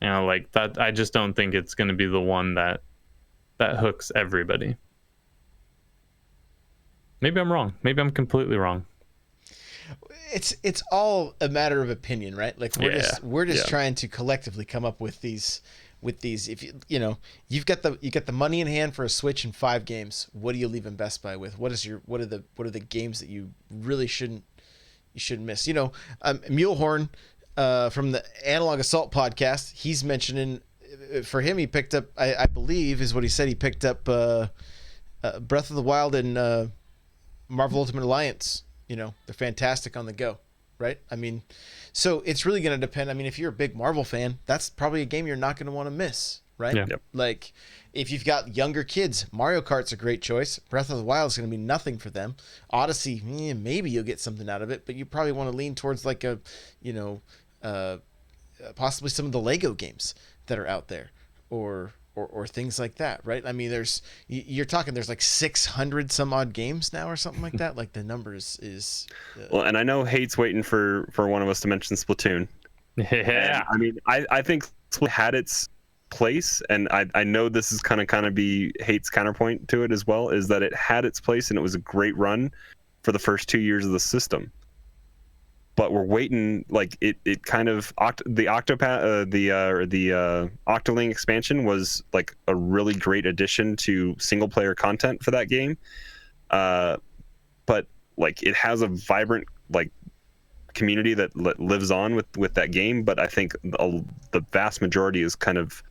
You know, like that. I just don't think it's going to be the one that hooks everybody. Maybe I'm wrong. Maybe I'm completely wrong. It's all a matter of opinion, right? Like we're just trying to collectively come up with these. If you've got the money in hand for a Switch and 5 games, what do you leave in Best Buy with? What are the games that you really shouldn't miss? Mulehorn from the Analog Assault podcast, he's mentioning, for him, he picked up, I believe is what he said, he picked up Breath of the Wild and Marvel Ultimate Alliance. They're fantastic on the go, right? I mean, so it's really going to depend. I mean, if you're a big Marvel fan, that's probably a game you're not going to want to miss, right? Yeah. Yep. Like, if you've got younger kids, Mario Kart's a great choice. Breath of the Wild is going to be nothing for them. Odyssey, maybe you'll get something out of it, but you probably want to lean towards like possibly some of the Lego games that are out there, or things like that, right? I mean, you're talking, there's like 600 some odd games now or something like that. Like the numbers is Well, and I know Hate's waiting for one of us to mention Splatoon. Yeah. And, I mean, I think Splatoon had its place, and I know this is kind of be Hate's counterpoint to it as well, is that it had its place and it was a great run for the first 2 years of the system. But we're waiting, like it kind of the Octoling expansion was like a really great addition to single player content for that game. But like it has a vibrant like community that lives on with that game. But I think the vast majority is kind of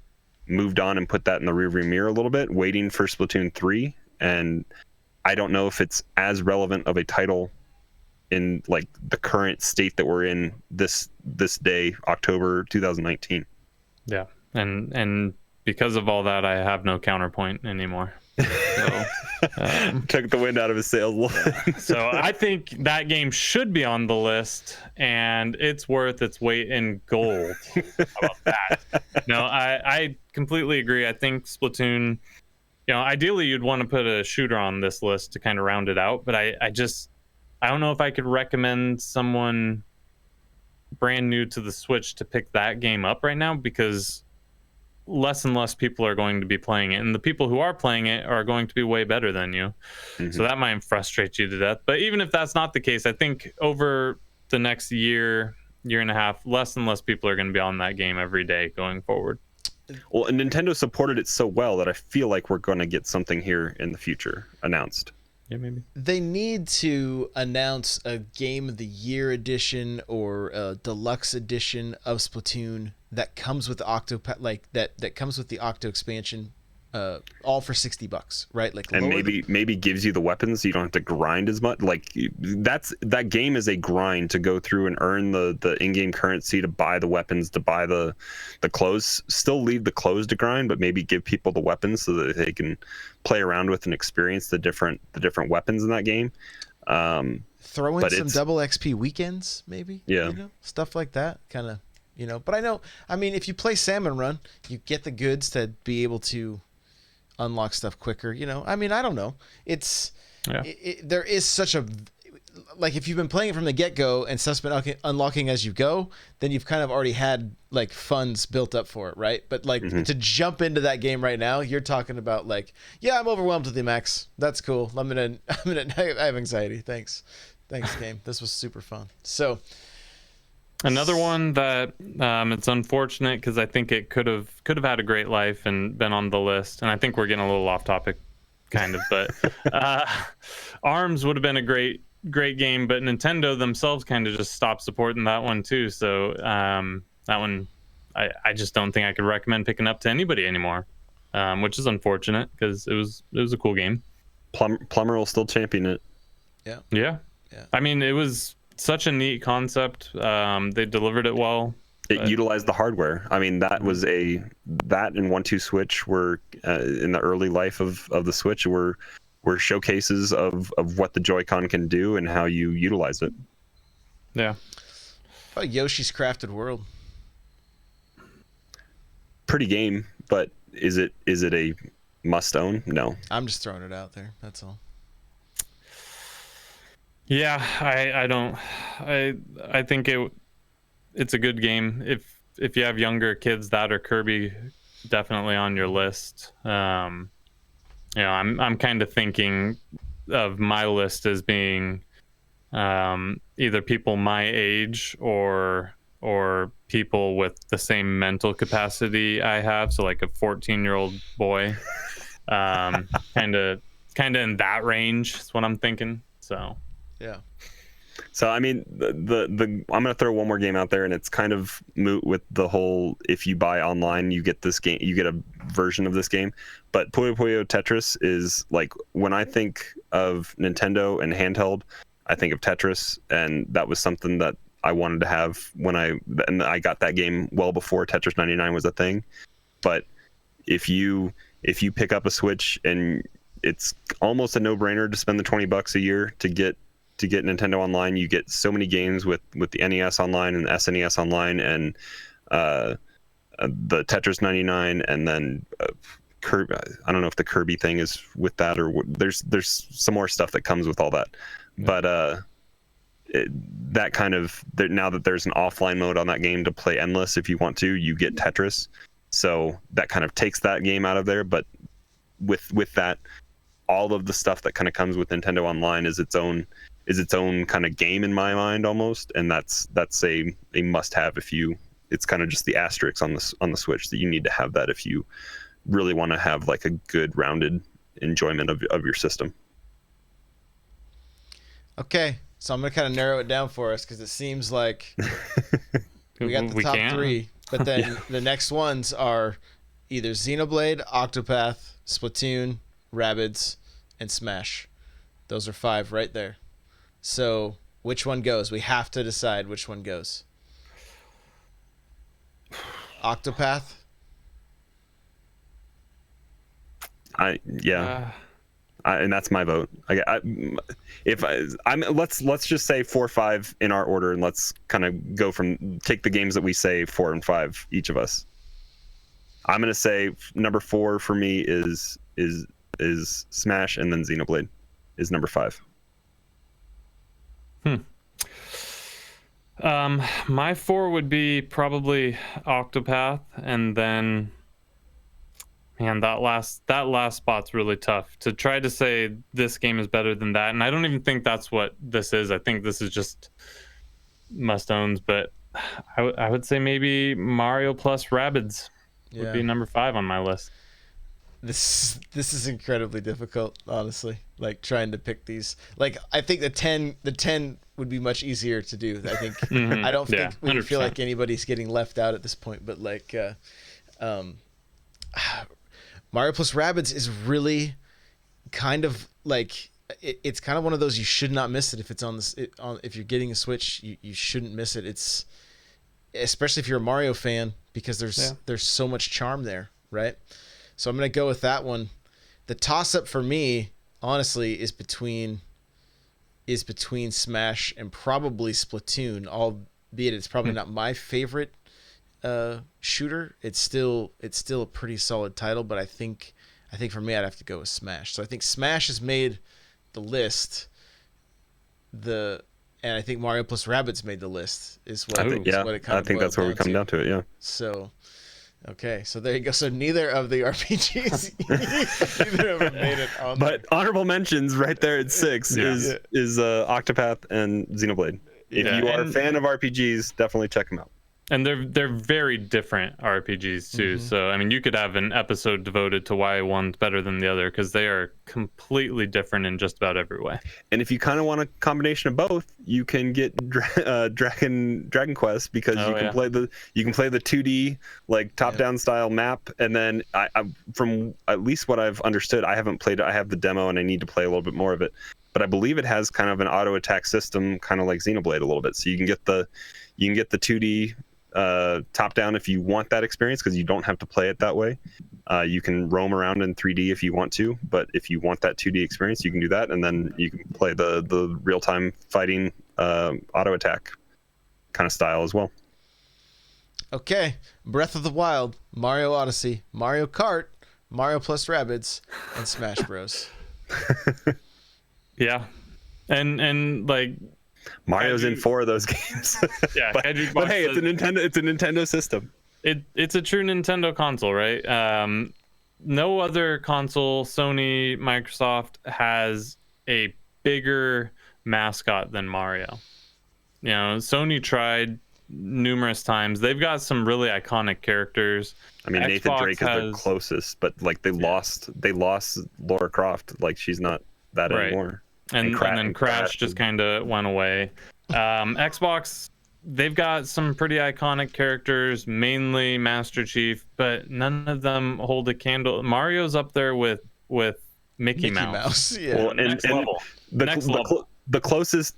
moved on and put that in the rearview mirror a little bit, waiting for Splatoon 3. And I don't know if it's as relevant of a title in like the current state that we're in this day, October 2019. Yeah, and because of all that, I have no counterpoint anymore. So, took the wind out of his sails. so I think that game should be on the list, and it's worth its weight in gold. How about that? No, I completely agree. I think Splatoon, ideally you'd want to put a shooter on this list to kind of round it out, but I don't know if I could recommend someone brand new to the Switch to pick that game up right now, because less and less people are going to be playing it, and the people who are playing it are going to be way better than you. Mm-hmm. So that might frustrate you to death. But even if that's not the case, I think over the next year and a half, less and less people are going to be on that game every day going forward. Well, and Nintendo supported it so well that I feel like we're going to get something here in the future announced. Yeah, maybe. They need to announce a Game of the Year edition or a deluxe edition of Splatoon that comes with the that comes with the Octo expansion, all for $60, right? Like, and maybe gives you the weapons so you don't have to grind as much. Like that game is a grind to go through and earn the in-game currency to buy the weapons, to buy the clothes. Still leave the clothes to grind, but maybe give people the weapons so that they can play around with and experience the different weapons in that game. Throw in some double XP weekends, maybe. Yeah, stuff like that, kind of. But I mean, if you play Salmon Run, you get the goods to be able to unlock stuff quicker. I mean, I don't know. There is such a, like, if you've been playing it from the get-go and stuff's been unlocking as you go, then you've kind of already had like funds built up for it, right? But like to jump into that game right now, you're talking about like, yeah, I'm overwhelmed with the max. That's cool. I have anxiety. Thanks game. This was super fun. So another one that it's unfortunate because I think it could have had a great life and been on the list, and I think we're getting a little off topic, kind of, but ARMS would have been a great game, but Nintendo themselves kind of just stopped supporting that one too. So that one, I just don't think I could recommend picking up to anybody anymore, which is unfortunate because it was a cool game. Plumber will still champion it. Yeah. Yeah. I mean, it was such a neat concept. They delivered it well. It utilized the hardware. I mean, that was that and 1-2 Switch were in the early life of the Switch were showcases of what the Joy-Con can do and how you utilize it. Yeah. Oh, Yoshi's Crafted World. Pretty game, but is it a must own? No. I'm just throwing it out there. That's all. Yeah, I think it's a good game. If you have younger kids, that or Kirby, definitely on your list. I'm kind of thinking of my list as being either people my age or people with the same mental capacity I have. So like a 14-year-old boy, kind of in that range is what I'm thinking. So. Yeah. So I mean, I'm gonna throw one more game out there, and it's kind of moot with the whole if you buy online, you get this game, you get a version of this game. But Puyo Puyo Tetris is like when I think of Nintendo and handheld, I think of Tetris, and that was something that I wanted to have and I got that game well before Tetris 99 was a thing. But if you pick up a Switch, and it's almost a no-brainer to spend the $20 a year to get Nintendo Online. You get so many games with the NES Online and the SNES Online, and the Tetris 99, and then Kirby. I don't know if the Kirby thing is with that, or there's some more stuff that comes with all that. Yeah. But that kind of now that there's an offline mode on that game to play endless if you want to, you get Tetris. So that kind of takes that game out of there. But with that, all of the stuff that kind of comes with Nintendo Online is its own kind of game in my mind almost, and that's a must-have it's kind of just the asterisk on the Switch that you need to have that if you really want to have like a good rounded enjoyment of your system. Okay, so I'm gonna kind of narrow it down for us because it seems like we got the top three, but then the next ones are either Xenoblade, Octopath, Splatoon, Rabbids, and Smash. Those are 5 right there. So which one goes? We have to decide which one goes. Octopath? And that's my vote. Let's just say 4, 5 in our order, and let's kind of take the games that we say 4 and 5 each of us. I'm gonna say number 4 for me is Smash, and then Xenoblade is number 5. My 4 would be probably Octopath, and then man, that last spot's really tough to try to say this game is better than that, and I don't even think that's what this is. I think this is just must-owns, but I would say maybe Mario plus Rabbids would be number 5 on my list. This is incredibly difficult, honestly. Like trying to pick these. Like I think the 10 would be much easier to do. I think I don't think we 100%. feel like anybody's getting left out at this point. But like Mario plus Rabbids is really kind of like it's kind of one of those you should not miss it if it's on this. If you're getting a Switch, you shouldn't miss it. It's especially if you're a Mario fan because there's so much charm there, right? So I'm going to go with that one. The toss-up for me, honestly, is between Smash and probably Splatoon, albeit it's probably not my favorite shooter. It's still a pretty solid title, but I think for me I'd have to go with Smash. So I think Smash has made the list. And I think Mario plus Rabbids made the list is what it kind of I think that's where we come down to it, yeah. So okay, so there you go. So neither of the RPGs, neither of them made it on. But honorable mentions right there at 6 is Octopath and Xenoblade. If you are a fan of RPGs, definitely check them out. And they're very different RPGs too. So I mean, you could have an episode devoted to why one's better than the other because they are completely different in just about every way. And if you kind of want a combination of both, you can get Dragon Quest because you can play the 2D like top-down style map, and then I from at least what I've understood, I haven't played it. I have the demo and I need to play a little bit more of it, but I believe it has kind of an auto attack system, kind of like Xenoblade a little bit. So you can get the 2D top down if you want that experience, because you don't have to play it that way. You can roam around in 3D if you want to, but if you want that 2D experience, you can do that, and then you can play the real-time fighting auto attack kind of style as well. Okay, Breath of the Wild, Mario Odyssey, Mario Kart, Mario plus Rabbids, and Smash Bros. Yeah, and like Mario's in 4 of those games. Yeah, but hey, it's a Nintendo system. It's a true Nintendo console, right? No other console, Sony, Microsoft, has a bigger mascot than Mario. You know, Sony tried numerous times. They've got some really iconic characters. I mean, Nathan Drake is their closest, but like they lost Lara Croft. Like she's not that anymore. And then Crash just kind of went away. Xbox, they've got some pretty iconic characters, mainly Master Chief, but none of them hold a candle. Mario's up there with Mickey Mouse. Yeah. Well, Next level. The closest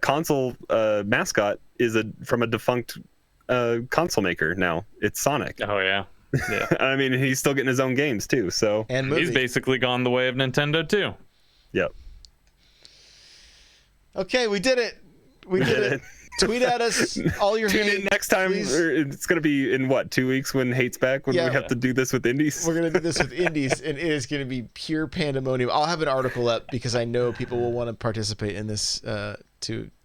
console mascot is from a defunct console maker now. It's Sonic. Oh yeah. I mean, he's still getting his own games too. So And he's basically gone the way of Nintendo too. Yep. Okay, we did it. We did it. Tweet at us all your Tune hate. in next time. It's going to be in 2 weeks when Hate's back, when we have to do this with indies. We're going to do this with indies, and it is going to be pure pandemonium. I'll have an article up because I know people will want to participate in this to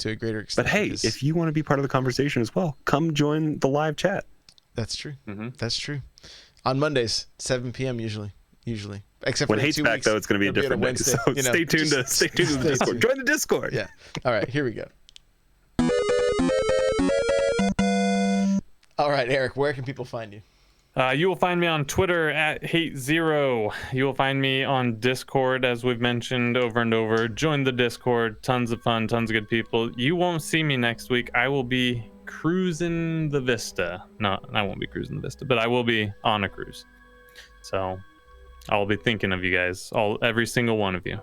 a greater extent. But hey, if you want to be part of the conversation as well, come join the live chat. That's true. That's true. On Mondays, 7 p.m. usually. Except when for Hate's 2 back, weeks, though, it's going to be a it'll different day. Wednesday, So stay tuned to the Discord. Join the Discord. Yeah. All right, here we go. All right, Eric, where can people find you? You will find me on Twitter at HateZero. You will find me on Discord, as we've mentioned over and over. Join the Discord. Tons of fun, tons of good people. You won't see me next week. I will be cruising the Vista. No, I won't be cruising the Vista, but I will be on a cruise. So I'll be thinking of you guys, every single one of you.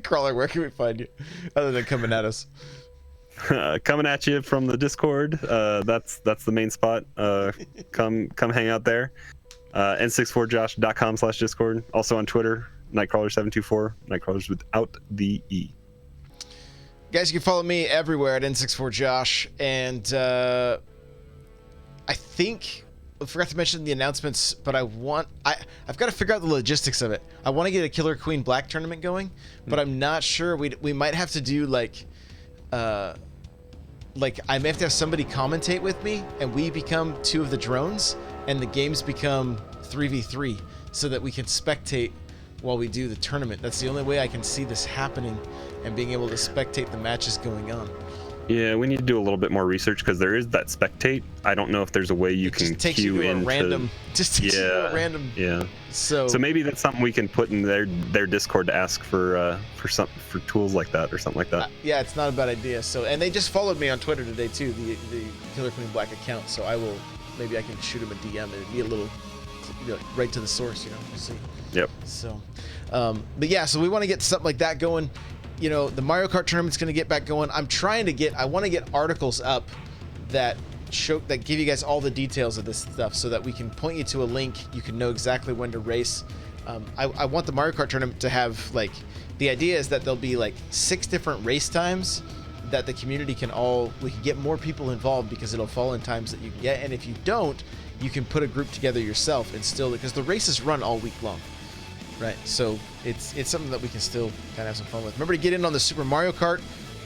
Crawler, where can we find you? Other than coming at us. Coming at you from the Discord. That's the main spot. Come hang out there. n64josh.com/discord. Also on Twitter, Nightcrawler724. Nightcrawlers without the E. Guys, you can follow me everywhere at N64Josh. And I think I forgot to mention the announcements, but I've got to figure out the logistics of it. I want to get a Killer Queen Black tournament going, but I'm not sure. We might have to do like I may have to have somebody commentate with me, and we become 2 of the drones, and the games become 3v3, so that we can spectate while we do the tournament. That's the only way I can see this happening, and being able to spectate the matches going on. Yeah, we need to do a little bit more research, because there is that spectate. I don't know if there's a way you can queue into random. Just takes you to a random. Yeah. So maybe that's something we can put in their Discord to ask for tools like that or something like that. Yeah, it's not a bad idea. So, and they just followed me on Twitter today too, the Killer Queen Black account. So maybe I can shoot him a DM and it'd be a little, right to the source. We'll see. Yep. So, but yeah, so we want to get something like that going. The Mario Kart tournament's going to get back going. I want to get articles up that give you guys all the details of this stuff, so that we can point you to a link. You can know exactly when to race. I want the Mario Kart tournament to have the idea is that there'll be 6 different race times that the community we can get more people involved, because it'll fall in times that you can get. And if you don't, you can put a group together yourself and still, because the races run all week long. Right, so it's something that we can still kind of have some fun with. Remember to get in on the Super Mario Kart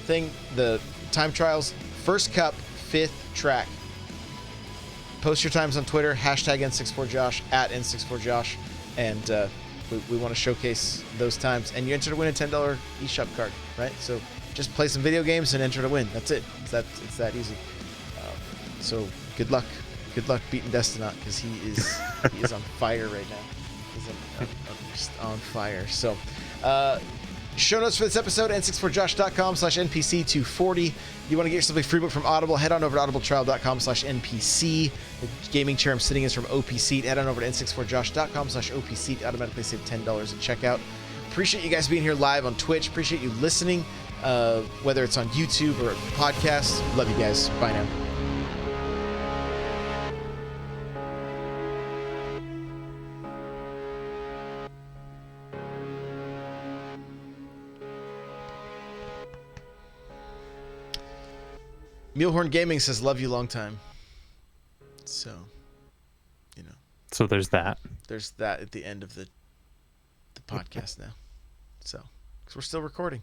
thing, the time trials, first cup, 5th track. Post your times on Twitter, #N64Josh, @N64Josh, and we want to showcase those times. And you enter to win a $10 eShop card, right? So just play some video games and enter to win. That's it. It's that easy. So good luck beating Destinot, because he is on fire right now. He's just on fire. So show notes for this episode, n64josh.com/npc240. If you want to get yourself a free book from Audible, head on over to audibletrial.com/npc. The gaming chair I'm sitting in is from OP Seat. Head on over to n64josh.com/OP Seat. Automatically save $10 at checkout. Appreciate you guys being here live on Twitch. Appreciate you listening, whether it's on YouTube or podcast. Love you guys. Bye now. Mealhorn Gaming says, love you long time. So, you know. So there's that. There's that at the end of the podcast now. So, because we're still recording.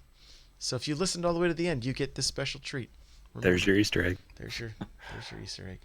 So if you listened all the way to the end, you get this special treat. Remember, There's your Easter egg. There's your Easter egg.